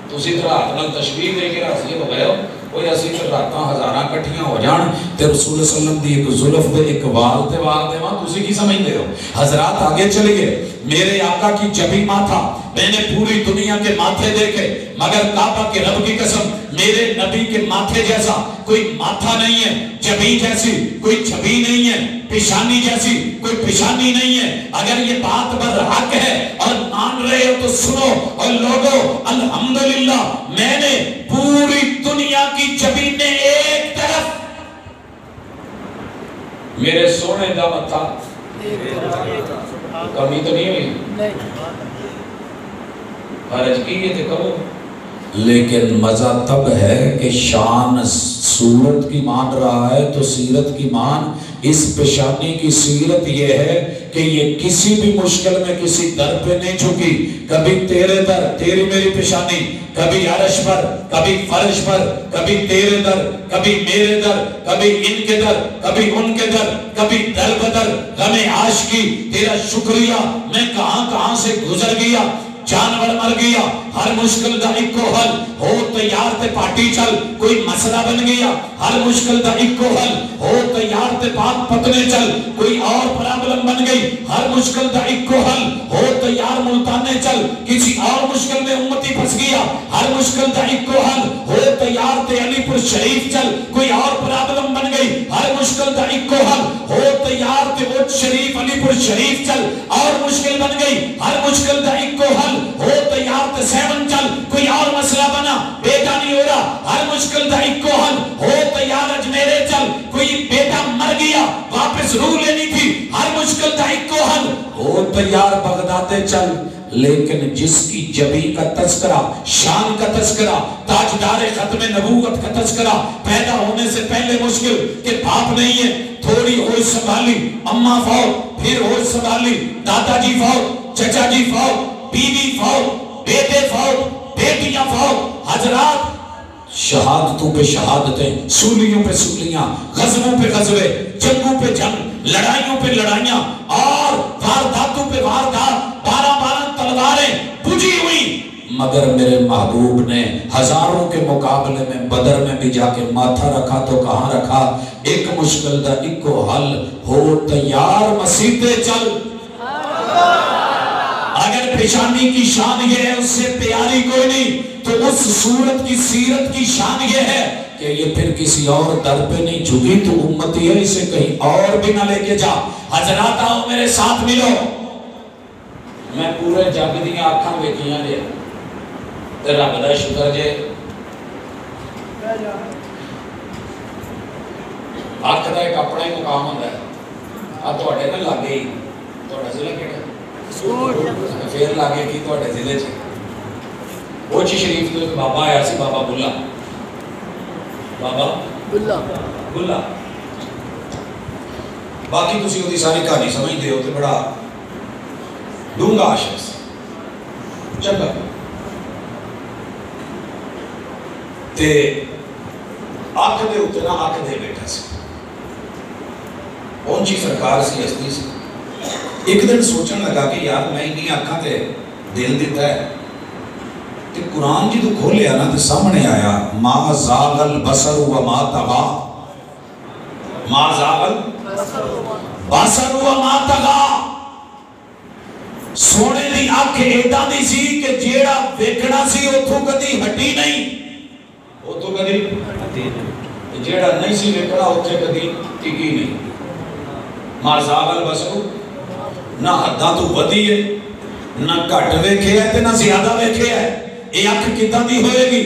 A: تو اسی طرح اپنا تشبیہ دے کے راضی ہو گئے ہو، کوئی اسی طرح راتاں ہزاراں کٹھیاں ہو جان تے رسول صلی اللہ علیہ وسلم دی ایک زلف دے ایک وال تے وال دے وہاں تسی کی سمجھ دے ہو۔ حضرات آگے چلیے، میرے آقا کی جبی ماتھا، میں نے پوری دنیا کے ماتھے دیکھے مگر کعبہ کے رب کی قسم میرے نبی کے ماتھے جیسا کوئی ماتھا نہیں ہے، جبی جیسی کوئی جبی نہیں ہے، پیشانی جیسی کوئی پیشانی نہیں ہے۔ اگر یہ بات برحق ہے اور مان رہے ہو تو سنو، اور لوگو الحمدللہ میں نے پوری دنیا کی جبینیں ایک طرف، میرے سونے دا متھا کمی تو نہیں ہوئی، حرج کی یہ تو کرو، لیکن مزہ تب ہے کہ شان صورت کی مان رہا ہے تو سیرت کی مان۔ اس پیشانی کی سیرت یہ ہے کہ یہ کسی بھی مشکل میں کسی در پہ نہیں جھکی، کبھی تیرے در تیری میری پیشانی، کبھی عرش پر کبھی فرش پر، کبھی تیرے در کبھی میرے در، کبھی ان کے در کبھی ان کے در، کبھی در بدر غم عاشقی تیرا شکریہ میں کہاں کہاں سے گزر گیا، جانور مر گیا، ہر مشکل دا اکو حل ہو تیار تے پارٹی چل، کوئی مسئلہ بن گیا، ہر مشکل دا اکو حل ہو تیار تے پاک پتنے چل، کوئی اور پرابلم بن گئی، ہر مشکل دا اکو حل ہو تیار ملتانے چل، کسی اور مشکل میں امتی پھنس گیا، ہر مشکل دا اکو حل ہو تیار تے علی پور شریف چل، کوئی اور پرابلم بن گئی، ہر مشکل دا اکو حل ہو تیار تے وہ شریف علی پور شریف چل، اور مشکل بن گئی، ہر مشکل دا اکو حل ہو تیار تے سیون چل، کوئی اور مسئلہ بنا بیٹا نہیں ہو رہا، ہر مشکل دا اکو حل ہو تیار اجمیرے چل، کوئی بیٹا مر گیا واپس روح لینی تھی، ہر مشکل دا اکو حل ہو تیار بغدادے چل، لیکن جس کی جبی کا تذکرہ، شان کا تذکرہ، تاجدار ختم نبوت کا تذکرہ پیدا ہونے سے پہلے مشکل کہ باپ نہیں ہے، تھوڑی ہوش سنبھالی، اماں فوت، پھر ہوش سنبھالی، دادا جی فوت، چچا جی فوت، بیوی فوت، بیٹے فوت، بیٹیاں فوت، حضرات شہادتوں پہ شہادتیں، سولیوں پہ سولیاں، غزووں پہ غزوے، جنگوں پہ جنگ، لڑائیوں پہ لڑائیاں، اور وارداتوں پہ واردات، 12 تلواریں بجھی ہوئی، مگر میرے محبوب نے ہزاروں کے مقابلے میں بدر میں بھی جا کے ماتھا رکھا تو کہاں رکھا؟ ایک مشکل دا ایکو حل ہو تیار مسیطے چل۔ اگر پیشانی کی شان یہ ہے اس سے پیاری کوئی نہیں، تو اس صورت کی سیرت کی شان یہ ہے کہ یہ پھر کسی اور در پہ نہیں جھکی، تو امتی ہے اسے کہیں اور بھی نہ لے کے جا۔ حضرات آؤ میرے ساتھ ملو، میں پورے جگ دی آنکھاں ویکھیاں جے تے رب دا شکر جے، اکھ دا ایک اپنا ہی مقام ہوندا ہے۔ آ تواڈے نال لاگے ہی تواڈا ضلع کیڑا پھر لاگے کی تواڈے ضلع چ اوچی شریف تو ایک بابا آیا سی، بابا بلا، بابا بلا، باقی تسی اودی ساری کہانی سمجھدے ہو تے بڑا ڈونگا عاشق سی، چنگا تے اکھ دے اوتے نہ اکھ دے بیٹھا سی، اونچی سرکار سی، ہستی سی۔ ایک دن سوچن لگا کہ یار میں انہی اکھاں تے دل دیتا ہے، کہ قرآن جی تو کھولیا نا تو سامنے آیا ما زاغ البصر وما طغا، ما زاغ البصر وما طغا، سونے دی اکھ ایڈا دی سی کہ جیڑا ویکھنا سی اتھوں کدی ہٹی نہیں، اتھوں کدی جیڑا نہیں سی ویکھنا اتھے کدی ٹکی نہیں۔ ما زاغ البصر، نہ حداں تو ودی ہے، نہ گھٹ ویکھے ہے تے نہ زیادہ ویکھے ہے، یہ اکھ کتاں دی ہوئے گی؟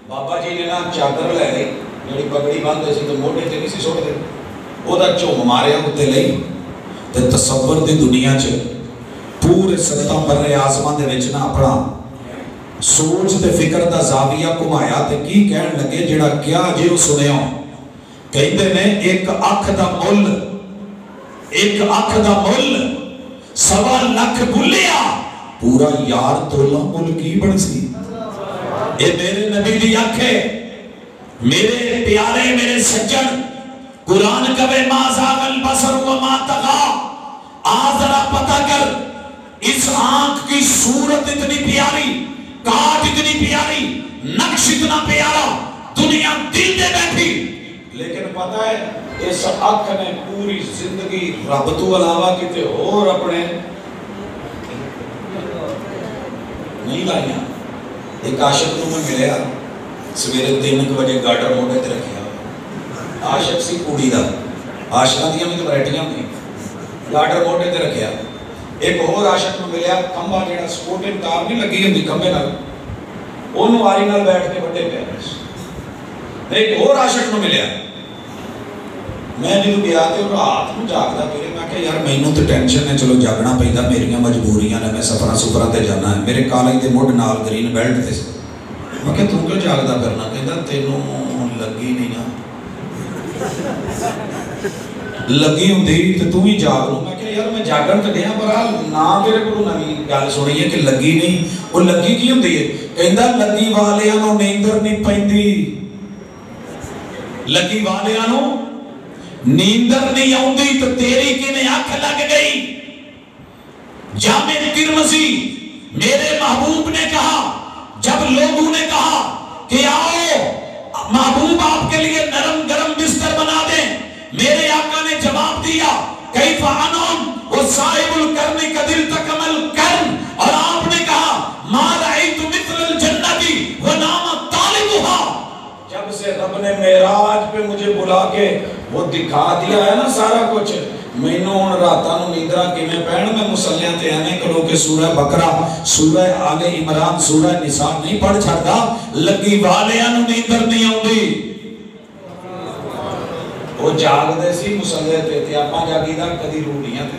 A: بابا جی نے نا چادر لے لی، جڑی پگڑی باندھے سی تے موڈے تے نہیں سی سٹ دے، او دا چوم ماریا اوتے لئی تے تصور دی دنیا چ پورے 7 برے آسمان دے وچ نا اپنا سوچ تے فکر دا زاویہ گھمایا تے کی کہن لگے جڑا کیا جے او سنیو، کہندے نے ایک اکھ دا مل، ایک اکھ دا مل 1.25 لاکھ بھولیا، پورا یار تولا مل کی بن سی۔ اے میرے نبی دی اکھ ہے، میرے پیارے میرے سجن، قرآن کہے ما زاغ البصر وما طغا، ذرا پتہ کر اس آنکھ کی صورت اتنی پیاری، کاٹ اتنی پیاری، نقش اتنا پیارا، دنیا دل دے بیٹھی، لیکن پتہ ہے اس اکھ نے پوری زندگی رب تو علاوہ کتے اور اپنے نہیں لائیاں۔ ایک عاشق نو میں ملیا، سویرے 3 بجے گاڈر موڑے تے رکھیا، عاشق سی کوڑی دا، عاشقاں دیاں بھی ورائٹیاں ہوندیاں، گاڈر موڑے تے رکھیا۔ ایک اور عاشق نو ملیا، کھمبا جڑا سپورٹنگ تار نہیں لگی ہوندی کھمبے نال، اونوں واری نال بیٹھ کے بڑے پیا۔ ایک اور عاشق نو ملیا، میں جدوں گیا تے او رات نوں جاگدا پیا، میں کہ یار مینوں تے ٹینشن ہے، چلو جاگنا پیندا، میریاں مجبوریاں نے، میں سفراں تے جانا ہے، میرے کالج دے مڈ نال گرین بیلٹ تے، میں کہ توں کیوں جاگدا پھرنا؟ کہندا تینوں لگی نہیں نا، لگی ہوندی تے تو ہی جاگ لوں۔ میں کہ یار میں جاگن تے ڈیاں پر نہ تیرے کولوں نویں گل سنی ہے کہ لگی نہیں، او لگی کی ہوندی ہے؟ کہندا لگی والیاں نوں نیندر نہیں پیندی، لگی والیاں نوں نیندر نہیں آؤندی، تو تیری کیویں اکھ لگ گئی؟ جامع ترمذی، میرے محبوب نے کہا، جب لوگوں نے کہا کہ آؤ محبوب آپ کے لیے نرم گرم بستر بنا دیں، میرے آقا نے جواب دیا کیف انم وصائب القرن قد التقم القرن، اور آپ نے کہا ما رأیت مثل الجنت ونام طالبها۔ جب سے رب نے معراج پہ مجھے بلا کے وہ دکھا دیا ہے نا سارا کچھ، میں نے ان راتاں نوں نیندراں کیویں پہن، میں مصلیاں تے ایویں کھلو کے سورہ بقرہ، سورہ آل عمران، سورہ نساء نہیں پڑھ چھڑدا، لگی والیاں نوں نیندر نہیں آوندی۔ وہ جاگ دے سی مسلح تے آپاں جاگی دا کدی روڑیاں تے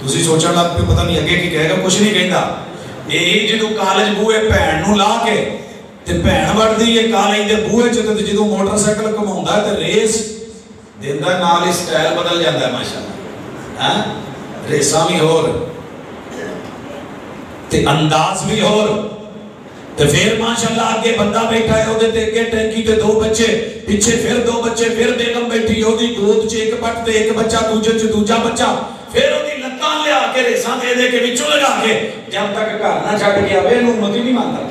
A: ਤੁਸੀਂ ਸੋਚਣ ਲੱਗ ਪਏ ਪਤਾ ਨਹੀਂ ਅੱਗੇ ਕੀ ਕਹੇਗਾ ਕੁਝ ਨਹੀਂ ਕਹਿੰਦਾ ਇਹ ਜਦੋਂ ਕਾਲਜ ਬੂਹੇ ਭੈਣ ਨੂੰ ਲਾ ਕੇ ਤੇ ਭੈਣ ਵੜਦੀ ਹੈ ਕਾਲਜ ਦੇ ਬੂਹੇ ਚ ਤੇ ਜਦੋਂ ਮੋਟਰਸਾਈਕਲ ਘੁਮਾਉਂਦਾ ਤੇ ਰੇਸ ਦਿੰਦਾ ਨਾਲ ਹੀ ਸਟਾਈਲ ਬਦਲ ਜਾਂਦਾ ਮਾਸ਼ਾਅੱਲਾ ਹਾਂ ਰੇਸਾਂ ਵੀ ਹੋਰ ਤੇ ਅੰਦਾਜ਼ ਵੀ ਹੋਰ ਤੇ ਫਿਰ ਮਾਸ਼ਾਅੱਲਾ ਅੱਗੇ ਬੰਦਾ ਬੈਠਾ ਹੈ ਉਹਦੇ ਤੇ ਅੱਗੇ ਟੈਂਕੀ ਤੇ 2 ਬੱਚੇ ਪਿੱਛੇ ਫਿਰ 2 ਬੱਚੇ ਫਿਰ ਬੇਗਮ ਬੈਠੀ ਉਹਦੀ ਗੋਦ 'ਚ ਇੱਕ ਪੱਟ ਤੇ ਇੱਕ ਬੱਚਾ ਦੂਜੇ 'ਚ ਦੂਜਾ ਬੱਚਾ ਫਿਰ ਉਹਦੀ ਲੱਤਾਂ ਲਿਆ ਕੇ ਰੇਸਾਂ ਦੇ ਕੇ ਵਿੱਚੋਂ ਲਗਾ ਕੇ ਜਦ ਤੱਕ ਘਰ ਨਾ ਛੱਡ ਕੇ ਆਵੇ ਇਹਨੂੰ ਮਤ ਹੀ ਨਹੀਂ ਮੰਨਦਾ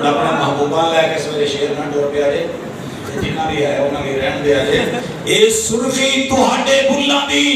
A: ہوں اپنے محبوبہ لے کے سویرے شیر نہ ڈور پہ آجے جنہ بھی ہے انہوں نے رہن دے آجے اے سرخی تہاڈے بھلاں دی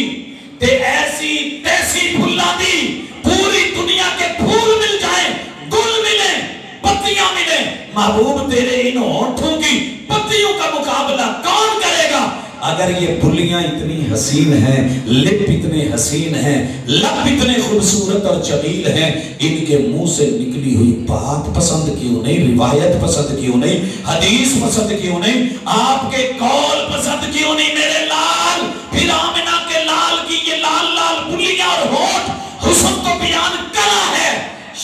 A: تے ایسی تیسی بھلاں دی پوری دنیا کے پھول مل جائیں گل ملیں پتیاں ملیں محبوب تیرے ان ہونٹوں کی پتیوں کا مقابلہ کون کرے گا؟ اگر یہ بھلیاں اتنی حسین ہیں لب اتنے حسین ہیں لب اتنے خوبصورت اور جمیل ہیں ان کے منہ سے نکلی ہوئی بات پسند کیوں نہیں روایت پسند کیوں نہیں حدیث پسند کیوں نہیں آپ کے قول پسند کیوں نہیں میرے لال پھر آمنہ کے لال کی یہ لال لال بھلیاں اور ہونٹ حسن تو بیان کرا ہے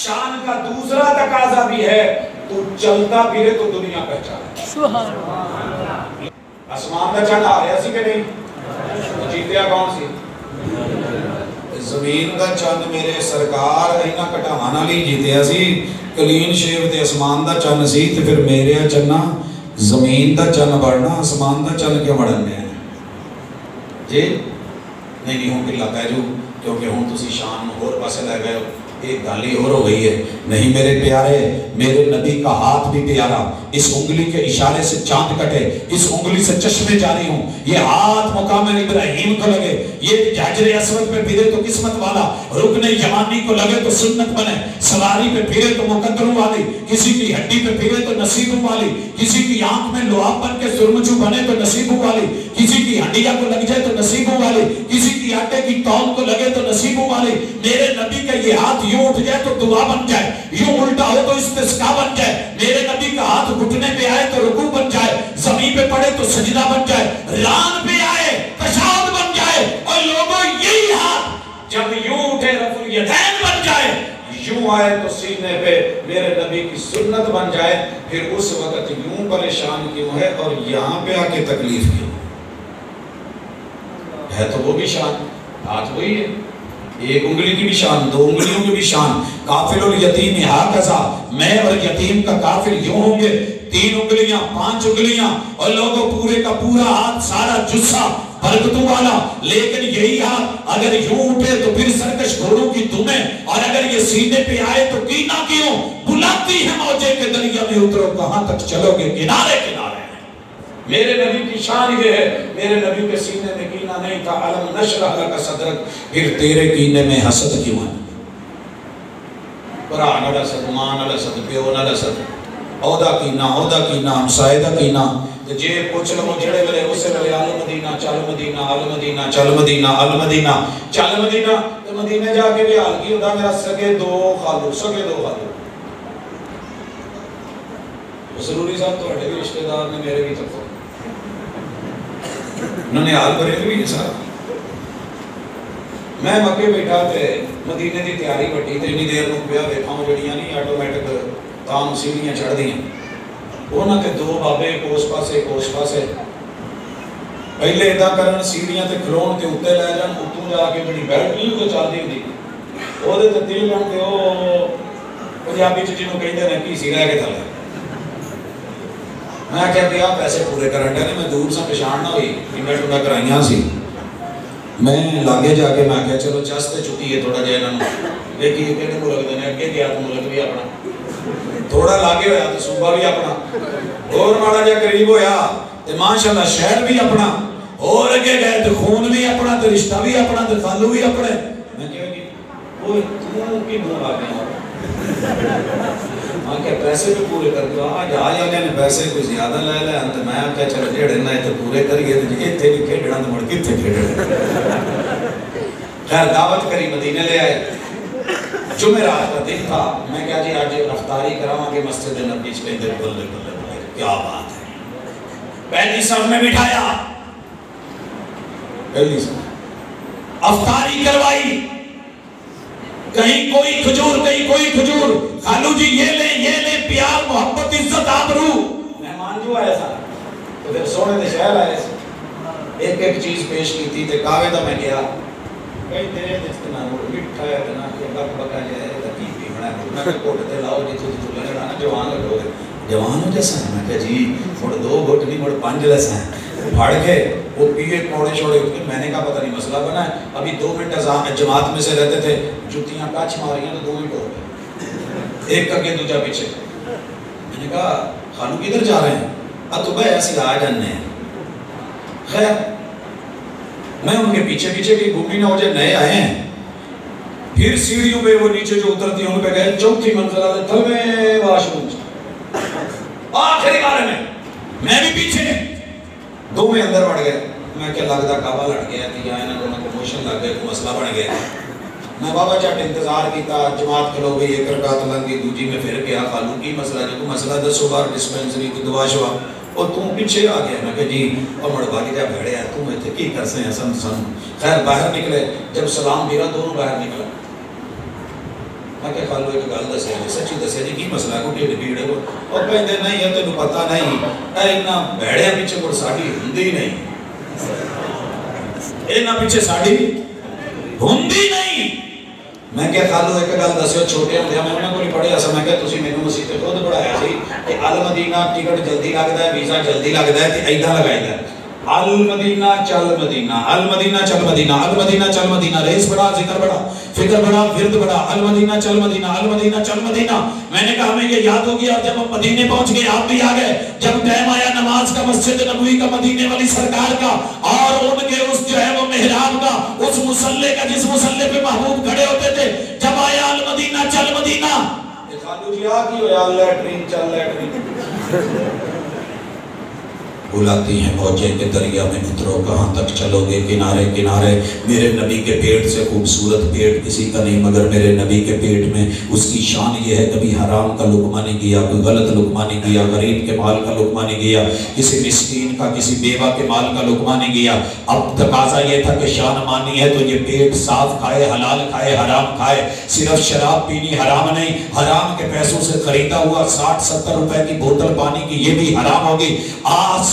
A: شان کا دوسرا تقاضا بھی ہے تو چلتا پھرے تو دنیا پہچانے
C: سبحان اللہ
A: آسمان کا چند آ رہا سی کہ نہیں جیتیا کون سی زمین کا چند میرے سرکار اینا کٹاوانا لی جیتیا سی کلین شیف تے آسمان دا چند سی تے پھر میرے چنہ زمین دا چند بڑھنا آسمان دا چند کیا بڑھنے ہیں جی نہیں ہوں کہ لگا جو کیونکہ ہوں تسی شان اور پاسے لے گئے ہو ایک گالی اور ہو گئی ہے نہیں میرے پیارے میرے نبی کا ہاتھ بھی پیارا اس انگلی کے اشارے سے چاند کٹے اس انگلی سے چشمے جاری ہوں یہ ہاتھ مقام ابراہیم کو لگے یہ حجر اسود پہ پھرے تو قسمت والا رکن یمانی کو لگے تو سنت بنے سواری پہ پھرے تو مقدروں والی کسی کی ہڈی پہ پھرے تو نصیبوں والی کسی کی آنکھ میں لعاب بن کے سرمچو بنے تو نصیبوں والی کسی کی ہڈیاں کو لگ جائے تو نصیبوں والی کسی کی آٹے کی تول کو لگے تو نصیبوں والی میرے نبی کا یہ ہاتھ یوں اٹھ جائے تو دعا بن جائے یوں الٹا ہو تو استسقا بن جائے میرے نبی کا ہاتھ گھٹنے پہ آئے تو رکوع بن جائے زمین پہ پڑے تو سجدہ بن جائے ران پہ آئے تشہد بن جائے اور لوگوں یہی ہاتھ جب یوں اٹھے رفع الیدین بن جائے یوں آئے تو سینے پہ میرے نبی کی سنت بن جائے پھر اس وقت یوں پریشان کیوں ہے اور یہاں پہ آ کے تکلیف کیوں ہے تو وہ بھی شان ہاتھ وہی ہے ایک انگلی کی بھی شان دو انگلیوں کی بھی شان کافل الیتیم ہاکذا میں اور یتیم کا کافل یوں ہوں گے 3 انگلیاں 5 انگلیاں اور لوگوں پورے کا پورا ہاتھ سارا جسہ برکتوں والا لیکن یہی ہاتھ اگر یوں اٹھے تو پھر سرکش گھوڑوں کی دمیں اور اگر یہ سینے پہ آئے تو کینا کیوں بلاتی ہے موجے کے دریا میں اترو کہاں تک چلو گے کنارے کنارے میرے نبی کی شان یہ ہے میرے نبی کے سینے میں کینہ نہیں تھا علم نشرح لک صدرک پھر تیرے کینے میں حسد کیوں ہے قرآن علیہ صد مان علیہ صد پیون علیہ صد عہدہ کینہ ہمسائدہ کینہ جے پوچھ لو جڑے ملے اسے ملے آل مدینہ چل مدینہ آل مدینہ چل مدینہ آل مدینہ چل مدینہ تو مدینہ جا کے بھی حال کی ہوتا میرا سگے 2 خالو ضروری صاحب تو ہٹے بھی رشتہ دار نے میرے بھی طرف انہوں نے حال کرے بھی سارا میں مکے بیٹھا تے مدینے دی تیاری بٹی تے انی دیر نو پیا دیکھا ہوں جڑیاں نہیں آٹومیٹک تام سیڑھیاں چڑھ دیاں انہاں تے 2 بابے کوس پاسے پہلے ادا کرن سیڑھیاں تے کھلون تے اوتے لے جان اتوں جا کے جڑی بیلٹ نہیں تے چلدی ہوندی او دے تے تیل لن تے او پنجابی چ جنوں کہندے نے کی سی رہ کے تھلے میں کہہ دیا پیسے پورے کرن دے میں دور سے پہچان نہ ہوئی کہ میں کرائیاں سی میں لاگے جا کے میں کہا چلو چستے چھٹی ہے تھوڑا جائے انہوں لیکن یہ کہنے ملک دینے اگے گیا تو ملک بھی اپنا تھوڑا لاگے ہویا تو صوبہ بھی اپنا اور ماڑا جا قریب ہویا تو ماشاءاللہ شہر بھی اپنا اور اگے گئے تو خون بھی اپنا تو رشتہ بھی اپنا تو خالو بھی اپنے میں کہا کہ وہ تم کی مون آگے ہیں کہ پیسے بھی پورے کر دو آج آیا نے پیسے کوئی زیادہ لے لے انت میں کہا چل جڑے نہ تے پورے کریے تے ایتھے بھی کھیڈنا تے مڑ کتے کھیڈنا خیر دعوت کری مدینے لے آئے جمعرات کا دن تھا میں کہا جی آج افطاری کراواں کہ مسجد نبوی چ پہندے بلے بلے کیا بات ہے پہلی صف میں بٹھایا پہلی صف افطاری کروائی کہیں کوئی کھجور کہیں کوئی کھجور خالو جی یہ لیں پیار محبت عزت آبرو مہمان جو آیا تھا تو پھر سونے دے شہر آئے ایک ایک چیز پیش کی تھی تے کاوے دا میں گیا کئی تیرے جستنا مٹھا ہے اتنا کہ بک بکا جائے تکیف بھی بنا میں کہ کوٹ تے لاؤ جی تو لگے نا جوان لگو گے جوان ہو جیسا ہے میں کہ جی مڑ 2 گھٹ نہیں مڑ 5 لیسا ہے پھاڑ کے وہ پیے کوڑے چھوڑے میں نے کہا پتہ نہیں مسئلہ بنا ہے ابھی 2 منٹ جماعت میں سے رہتے تھے جوتیاں کچھ ماریاں تو 2 منٹ ہو گئے ایک کر کے دوجہ پیچھے میں نے کہا خانو کدھر جا رہے ہیں؟ تو بھائی ایسے آ جانے ہیں. خیر میں ان کے پیچھے پیچھے بھی گھومی نہ ہو جائے، نئے آئے ہیں. پھر سیڑھیوں پہ وہ نیچے جو اترتی ہیں ان پہ گئے، چوتھی منزل آتے تھل میں واش روم آخری بارے میں بھی پیچھے، دو میں اندر بڑھ گئے. میں کیا لگتا کعبہ لڑ گیا کہ یا انہوں نے پروموشن لگ گئے، کوئی مسئلہ بن گیا. میں بابا چٹ انتظار کیتا، جماعت کھلو گئی، ایک رکعت لنگی، دوجی میں پھر گیا. خالو کی مسئلہ جو کوئی مسئلہ دسو بار ڈسپینسری کی دعا شوا اور تم پیچھے آ گیا. میں کہ جی اور مڑوا کے جا بھیڑے ہیں تم اتنے کی کر سے ہیں سن. خیر باہر نکلے، جب سلام دیرا دونوں باہر نکلا. میں کہ خالو ایک گل دسیا جی، سچی دسیا جی کی مسئلہ ہے؟ کوئی ڈیڑھ ہے اور کہتے نہیں ہے تینوں پتہ نہیں اینا بھیڑے پیچھے کوئی ساڑی ہندی نہیں، اینا پیچھے ساڑی ہندی نہیں. میں کہ خالو ایک گل دسیو، چھوٹے ہوندے میں انہاں کول پڑھیا سی. میں کہ تسی مینوں مسیح تے خود پڑھایا سی کہ المدینہ ٹکٹ جلدی لگدا ہے، ویزا جلدی لگدا ہے تے ایداں لگائیدا ہے المدینہ چل مدینہ، المدینہ چل مدینہ، المدینہ چل مدینہ. ریس بڑا، ذکر بڑا، فکر بڑا، ورد بڑا. المدینہ چل مدینہ، المدینہ چل مدینہ. میں نے کہا ہمیں یہ یاد ہو گیا. جب ہم مدینے پہنچ گئے آپ بھی آ گئے. جب ٹائم آیا نماز کا، مسجد نبوی کا، مدینے والی سرکار کا اور ان کے اس جو ہے وہ محراب کا، اس مصلی کا جس مصلی پہ محبوب کھڑے ہوتے تھے، جب آیا المدینہ چل مدینہ. خالو جی آ کی ہویا لیٹرین چل لیٹرین. بلاتی ہیں موجیں کہ دریا میں اترو کہاں تک چلو گے کنارے کنارے. میرے نبی کے پیٹ سے خوبصورت پیٹ کسی کا نہیں مگر میرے نبی کے پیٹ میں. اس کی شان یہ ہے کبھی حرام کا لقمہ نہیں گیا، کوئی غلط لقمہ نہیں گیا، غریب کے مال کا لقمہ نہیں گیا، کسی مسکین کا، کسی بیوہ کے مال کا لقمہ نہیں گیا. اب تقاضا یہ تھا کہ شان مانی ہے تو یہ پیٹ صاف کھائے، حلال کھائے، حرام کھائے. صرف شراب پینی حرام نہیں، حرام کے پیسوں سے خریدا ہوا 60-70 روپے کی بوتل پانی کی یہ بھی حرام ہوگی.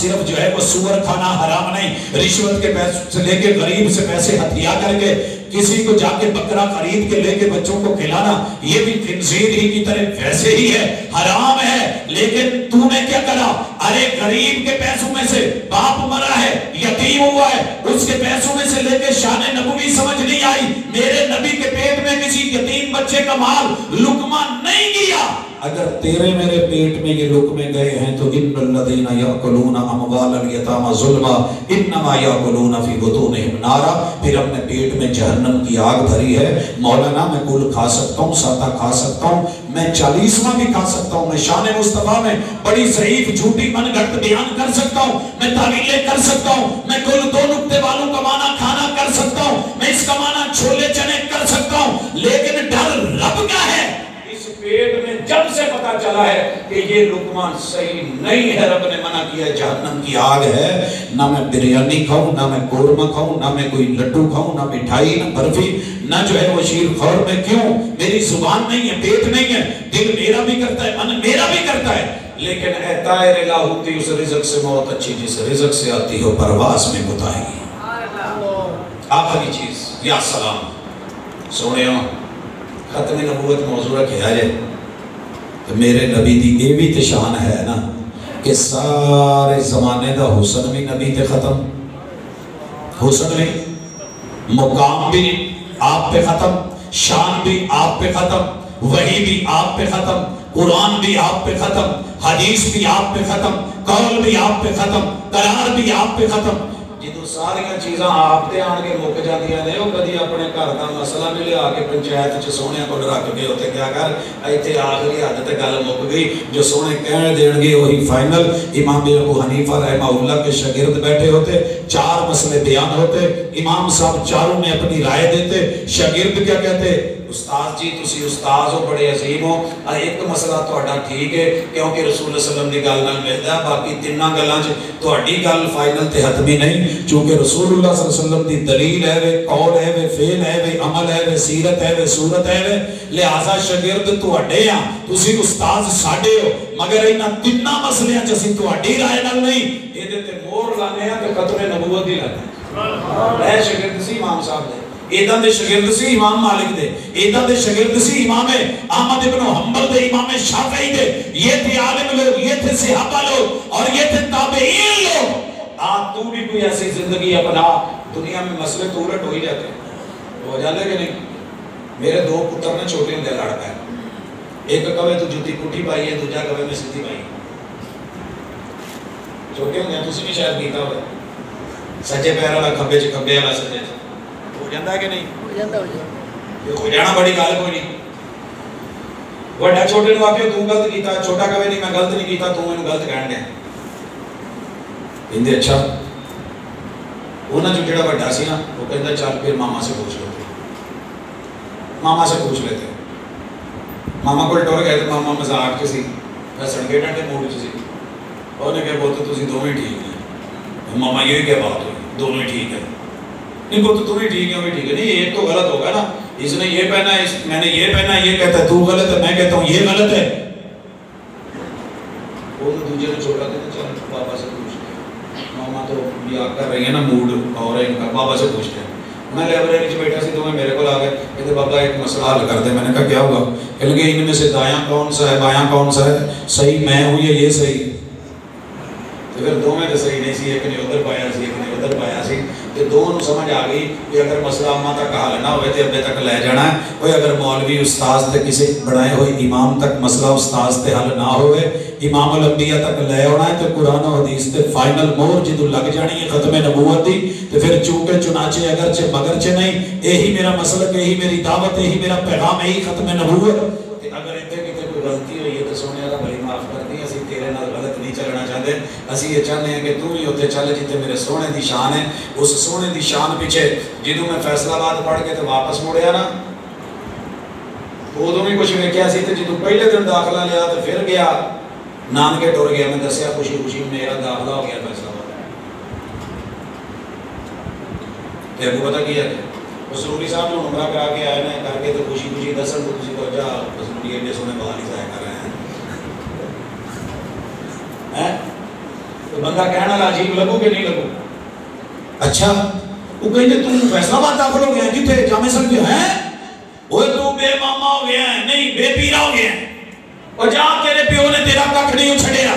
A: صرف جو ہے وہ سور کھانا حرام نہیں، رشوت کے پیسے سے لے کے غریب سے پیسے ہتھیا کر کے کسی کو جا کے بکرا خرید کے لے کے بچوں کو کھلانا یہ بھی خنزیر ہی کی طرح ویسے ہی ہے، حرام ہے. لیکن تو نے کیا کرا؟ ارے غریب کے پیسوں میں سے باپ مرا ہے، یتیم ہوا ہے، اس کے پیسوں میں سے لے کے شان نبوی سمجھ نہیں آئی. میرے نبی کے پیٹ میں کسی یتیم بچے کا مال لقمہ نہیں گیا. اگر تیرے میرے پیٹ میں یہ لقمے گئے ہیں تو ان الذین یاکلون اموال الیتامی ظلما انما یاکلون فی بطونہم نارا. پھر اپنے پیٹ میں جہنم کی آگ بھری ہے. مولانا میں کل کھا سکتا ہوں، ساتہ کھا سکتا ہوں، میں 40واں بھی کھا سکتا ہوں، میں شان مصطفیٰ میں بڑی ضعیف جھوٹی من گھڑت بیان کر سکتا ہوں، میں تعویلیں کر سکتا ہوں، میں کل 2 نقطے والوں کا معنی کھانا کر سکتا ہوں، میں اس کا معنی چھولے چنے کر سکتا ہوں. لیکن ڈر رب کا ہے. پیٹ میں جب سے پتا چلا ہے کہ یہ لقمہ صحیح نہیں ہے، رب نے منع کیا، جہنم کی آگ ہے. نہ میں بریانی کھاؤں، نہ میں قورمہ کھاؤں، نہ میں کوئی لڈو کھاؤں، نہ مٹھائی، نہ برفی، نہ جو ہے وہ شیر خور. میں کیوں؟ میری زبان نہیں ہے، پیٹ نہیں ہے، دل میرا بھی کرتا ہے، من میرا بھی کرتا ہے. لیکن اے طائر لا ہوتی اس رزق سے موت اچھی جس رزق سے آتی ہو پرواز میں کوتاہی. آخری چیز یا سلام سونے ہو ختم نبوت موضوع رکھے آجے تو میرے نبی دی یہ بھی تشان ہے نا کہ سارے زمانے دا حسن بھی نبی تے ختم، حسن بھی، مقام بھی آپ پہ ختم، شان بھی آپ پہ ختم، وحی بھی آپ پہ ختم، قرآن بھی آپ پہ ختم، حدیث بھی آپ پہ ختم، قول بھی آپ پہ ختم، قرار بھی آپ پہ ختم. جدو ساری چیزاں آپ تے آن کے مک جاندیاں نے، وہ کدی اپنے گھر دا مسئلہ بھی لیا کے پنچایت چ سونے کو رکھ کے اوتے کیا کر ایتھے آخری حد تے گل مک گئی. جو سونے کہہ دین گے وہی فائنل. امام ابو حنیفہ رحمہ اللہ کے شاگرد بیٹھے ہوتے، 4 مسئلے بیان ہوتے، امام صاحب چاروں میں اپنی رائے دیتے. شاگرد کیا کہتے؟ استاد جی تسی استاد ہو، بڑے عظیم ہو، ایک مسئلہ تہاڈا ٹھیک ہے کیونکہ رسول اللہ صلی اللہ علیہ وسلم دی گل نال ملدا ہے، باقی تیناں گلاں چ تہاڈی گل فائنل تے حتمی نہیں، چونکہ رسول اللہ صلی اللہ علیہ وسلم دی دلیل ہے وے، قول ہے وے، فعل ہے وے، عمل ہے وے، سیرت ہے وے، صورت ہے وے. لہذا شاگرد تہاڈے ہاں، تسی استاد ساڈے ہو، مگر انہاں تیناں مسئلیاں چ اسی تہاڈی رائے نال نہیں ایدے تے مور لانے ہاں تے ختم نبوت دی لانے. اے شاگرد سی امام صاحب دے، ایداں دے شاگرد سی امام مالک دے، ایداں دے شاگرد سی امام احمد ابن حنبل دے، امام شافعی دے. یہ تھے عالم لوگ، یہ تھے صحابہ لوگ اور یہ تھے تابعین لوگ. تو بھی کوئی ایسی زندگی اپنا، دنیا میں مسئلے تو الٹ ہو ہی جاتے ہیں، ہو جاتے کہ نہیں. میرے 2 پتر نے چھوٹے ہوندے لڑ پائے، ایک کہے تو جوتی پٹھی پائی ہے، دوجا کہے میں سیدھی پائی. چھوٹے ہوندے تسی بھی شاید کیتا ہوئے سجے پیر والا کھبے چ کھبے والا سجے چ ہو جاندا ہے کہ نہیں؟ ہو جاندا ہو جانا بڑی گل کوئی نہیں. وڈا چھوٹے نوں آکھے تو غلط کیتا، چھوٹا کہے نہیں میں غلط نہیں کیتا، تو اینوں غلط کہن دے. کہندے اچھا انہاں جو جڑا وڈا سی نا وہ کہندا چل پھر ماما سے پوچھ لیتے. ماما سے پوچھ لیتے. ماما کو ٹر گئے تو ماما مزاق چ سی، ہسن کے ڈنڈے موڈ چ سی. انہوں نے کہا وہ تو تسی دونوں ہی ٹھیک ہیں. ماما یہ کیا بات ہوئی، دونوں ہی ٹھیک ہے. نہیں وہ تو تم ہی ٹھیک ہے، بھی ٹھیک ہے. نہیں ایک تو غلط ہوگا نا، اس نے یہ پہنا ہے، میں نے یہ پہنا ہے، یہ کہتا ہے تو غلط ہے، میں کہتا ہوں یہ غلط ہے. وہ تو دوسرے نے چھوڑا تھا، چل بابا سے پوچھتے ہیں. ماما تو یاد کر رہی ہے نا موڈ اور ہے ان کا، بابا سے پوچھتے ہیں. میں لائبریری میں بیٹھا سی تو میں میرے کو آ گئے کہتے بابا ایک مسئلہ حل کر دے. میں نے کہا کیا ہوگا؟ کہنے لگے ان میں سے دایاں کون سا ہے بایاں کون سا ہے، صحیح میں ہوں یا یہ صحیح؟ تو پھر دو میں تو صحیح نہیں سی، ایک نے ادھر پایا سی ایک نے ادھر پایا سی. تو دونوں سمجھ آ گئی کہ اگر مسئلہ اماں تک حل نہ ہوئے تو ابے تک لے جانا ہے. کوئی اگر مولوی استاذ تے کسی بڑھائے ہوئے امام تک مسئلہ استاذ تے حل نہ ہوئے، امام الانبیاء تک لے ہونا ہے تو قرآن و حدیث تے فائنل مور جدو لگ جانی ہے ختم نبوت دی. تو پھر چونکہ چنانچہ اگرچہ مگرچہ نہیں، یہی میرا مسلک، یہی میری دعوت، یہی میرا پیغام، یہی ختم نبوت. اگر اتنے کتے کوئی غلطی ہوئی ہے تو سونے والا بھلی معاف کر دی، اسی تیرے نال غلط نہیں چلنا چاہتے. اسی یہ چاہتے ہیں کہ تو ہی ہوتے چل جتے میرے سونے دی شان ہے. اس سونے دی شان پیچھے جدو میں فیصلہ آباد پڑھ کے تو واپس مڑیا نا، ادو بھی کچھ ویکیا سی. تو جدو پہلے دن داخلہ لیا تو پھر گیا نانکے ٹر گیا. میں دسیا خوشی خوشی میرا داخلہ ہو گیا فیصلہ آباد. ابو پتہ کیا ہے وہ سروری صاحب جو عمرہ کرا کے آئے نا کر کے تو خوشی خوشی دسن تو کسی کو جا سروری ایڈے سونے بحالی ضائع کر رہے ہیں. تو بندہ کہنا عجیب لگو کہ نہیں لگو؟ اچھا وہ کہیں تم فیصلہ آباد داخل ہو گیا ہے کتنے جامع سن کے ہیں وہ تو بے ماما ہو گیا ہے، نہیں بے پیرا ہو گیا ہے. اور جہاں تیرے پیو نے تیرا ککھ نہیں چھڑیا.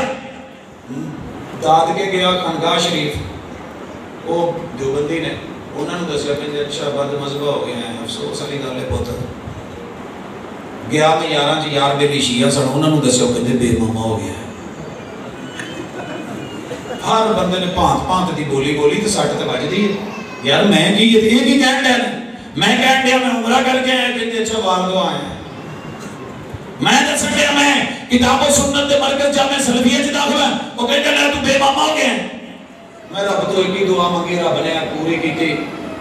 A: داد کے گیا خانقاہ شریف، وہ دیوبندی نے انہوں نے دسیا کہ اچھا بد مذہبہ ہو گیا ہے، افسوس والی گل ہے بہت. گیا تو یاراں چ یار بے شیعہ سن، انہوں نے دسیا کہ بے ماما ہو گیا ہے. ہر بندے نے پانت پانت دی بولی بولی تو سٹ تے بج دی ہے. یار میں کی یہ کی کہن دیا میں کہن دیا میں عمرہ کر کے آیا کہ اچھا والدو آئے ہیں. میں دس گیا میں کتاب و سنت دے مرکز جامع سلفیہ چ داخل ہے. وہ کہتے ہیں تو بے ماما ہو گیا ہے. میں رب تو ایک ہی دعا منگی، رب نے پوری کی تھی.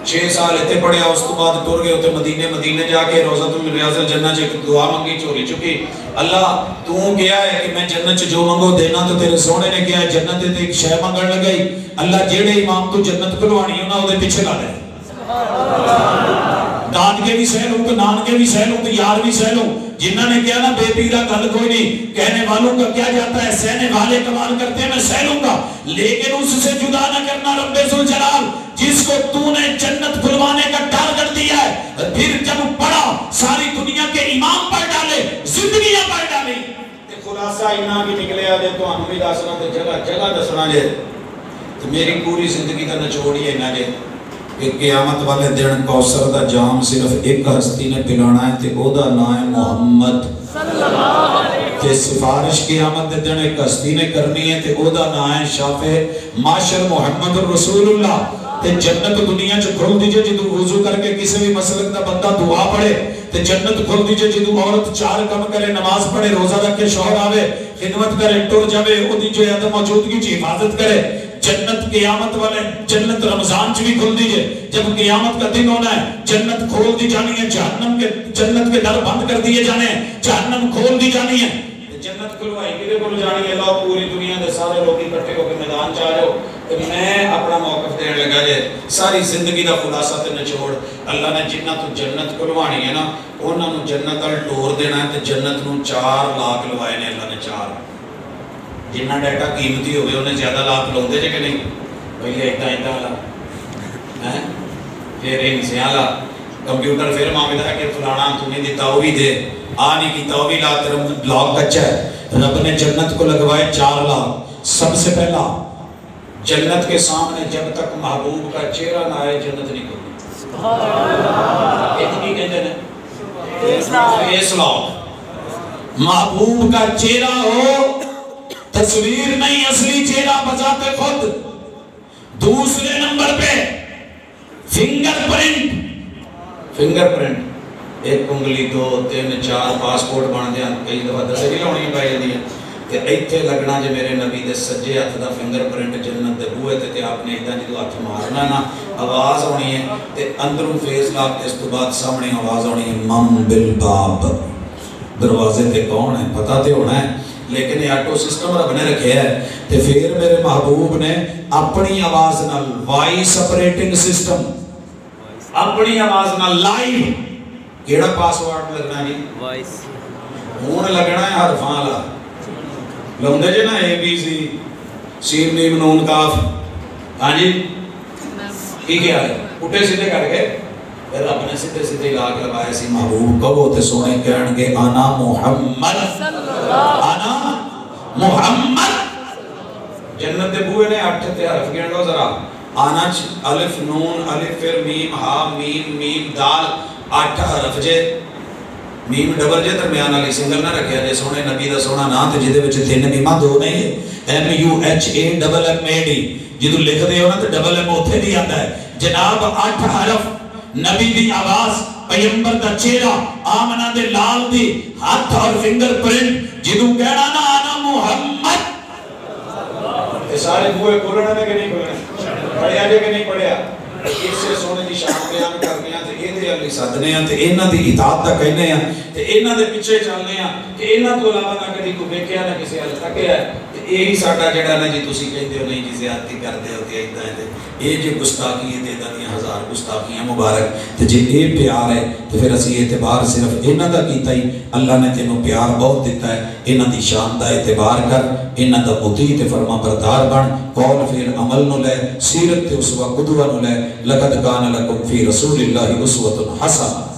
A: 6 سال اتنے پڑھیا، اس تو بعد ٹر گئے اتنے مدینے جا کے روزہ تم ریاض الجنہ چ دعا منگی چوری چکی. اللہ تو کیا ہے کہ میں جنت چ جو منگو دینا، تو تیرے سونے نے کیا ہے جنت تے ایک شے منگن لگائی. اللہ جیڑے امام تو جنت کھلوانی انہاں دے پیچھے لا دے. داد کے بھی سہ لوں تو نان کے بھی سہ لوں تو یار بھی سہ لوں. جنہوں نے کیا نا بے پیرا گل کوئی نہیں، کہنے والوں کا کیا جاتا ہے، سہنے والے کمال کرتے ہیں میں سہ لوں گا، لیکن اس سے جدا نہ کرنا رب ذوالجلال جس کو تو نے جنت کھلوانے کا ٹارگٹ دیا ہے. پھر جب پڑھا ساری دنیا کے امام پر ڈالے، زندگیاں پر ڈالی. خلاصہ اینا بھی نکلے آجے تو ہم بھی دسنا تو جگہ جگہ دسنا جے. تو میری پوری زندگی کا نچوڑی ہے نا جے کہ قیامت والے دن کوثر دا جام صرف ایک ہستی نے پلانا ہے تے او دا نام ہے محمد صلی اللہ علیہ وسلم. تے سفارش قیامت دے دن ایک ہستی نے کرنی ہے تے او دا نام ہے شافع معاشر محمد رسول اللہ. تے جنت دنیا چ کھل دیجے جدو وضو کر کے کسی بھی مسلک دا بندہ دعا پڑھے تے جنت کھل دیجے جدو عورت 4 کم کرے، نماز پڑھے، روزہ رکھ کے شوہر آوے، خدمت کرے، ٹر جاوے، او دی جو عدم موجودگی چ حفاظت کرے. جنت قیامت والے جنت رمضان چ بھی کھل دیجئے. جب قیامت کا دن ہونا ہے جنت کھول دی جانی ہے، جہنم کے جنت کے در بند کر دیے جانے ہیں، جہنم کھول دی جانی ہے. جنت کھلوائی کدے کول جانی ہے؟ لاؤ پوری دنیا دے سارے لوگ اکٹھے ہو کے میدان چ آ جاؤ. میں اپنا موقف دین لگا جے ساری زندگی دا خلاصہ تے نچوڑ. اللہ نے جنہ تو جنت کھلوانی ہے نا انہاں نو جنت ال ٹور دینا ہے تے جنت نو 4 لاکھ لوائے نے اللہ نے 4. جنہ ڈیٹا قیمتی ہوئے انہیں زیادہ لاکھ لوندے جے کہ نہیں؟ پہلے ایک دائیں والا پھر انسیاں والا کمپیوٹر پھر معاملہ ہے کہ فلانا تو نہیں دیتا وہ بھی دے، آ نہیں کیتا وہ بھی لا، تیرا لاکھ کچا ہے. رب نے جنت کو لگوائے 4 لاکھ. سب سے پہلا جنت کے سامنے جب تک محبوب کا چہرہ نہ آئے جنت نہیں کھلتی. اتنی کہتے ہیں فیس لاک. محبوب کا چہرہ ہو، تصویر نہیں اصلی چہرہ بذات خود۔ دوسرے نمبر پہ فنگر پرنٹ، فنگر پرنٹ، ایک انگلی 2 3 4 پاسپورٹ بن دیا، کئی دفعہ دسے بھی لاؤنی پی جاتی ہیں تے ایتھے لگنا جے میرے نبی دے سجے ہاتھ دا فنگر پرنٹ جنت دے بوئے تے آپ نے ادھا جدو ہاتھ مارنا نا آواز ہونی ہے تے اندروں فیس لاپ تے اس تو بعد سامنے آواز ہونی ہے من بالباب، دروازے تے کون ہے پتہ تے ہونا ہے، لیکن یہ آٹو سسٹم رب نے رکھے ہے تے پھر میرے محبوب نے اپنی آواز نال وائس اپریٹنگ سسٹم، اپنی آواز نال لائیو کیڑا پاسورڈ لگنا جی وائس ہون لگنا ہے حرفاں والا لوندے جے نا اے بی سی سین میم نون کاف، ہاں جی کی کیا ہے اٹھے سیدھے کر کے پھر رب نے سیدھے سیدھے لاکھ لگائے سی محبوب کہو تے سونے کہن گے انا محمد، انا محمد۔ جنت دے بوئے نے 8 تے حرف گن لو ذرا، انا الف نون الف پھر میم ہا میم میم دال 8 حرف جے، میم ڈبل جے درمیان والی سنگل نہ رکھیا جے سونے نبی دا سونا نام تے جدے وچ 3 میماں 2 نہیں ہے، M U H A double M A D, جدو لکھ دے ہو نا تے ڈبل ایم اوتھے بھی آتا ہے جناب 8 حرف، نبی دی آواز، پیغمبر دا چہرہ، آمنہ دے لال دی ہاتھ اور فنگر پرنٹ، جدو کہنا نا انا محمد، یہ سارے بوئے کھولنے میں کہ نہیں کھولنے، پڑھیا جے کہ نہیں پڑھیا، اس سے سونے دی شان بیان کرنے ہیں تے اے دے علی صدنے ہیں تے انہاں دی اطاعت دا کہنے ہیں تے انہاں دے پیچھے چلنے ہیں کہ انہاں تو علاوہ نہ کدی کوئی ویکھیا نہ کسی حل تکیا ہے تے یہی ساڈا جڑا نا جی تسی کہندے ہو نہیں جی زیادتی کردے ہو تے ایداں ہے تے اے جو گستاخی ہے تے اداں دیاں 1000 گستاخیاں مبارک تے جے اے پیار ہے تے پھر اسی اعتبار صرف انہاں دا کیتا ہی، اللہ نے تینوں پیار بہت دیتا ہے، انہاں دی شان دا اعتبار کر، انہاں دا مطیع تے فرما بردار بن، قول فعل عمل نو لے، سیرت تے اسوہ قدوہ نو لے، لقد کان لکم فی رسول اللہ اسوۃ حسنہ۔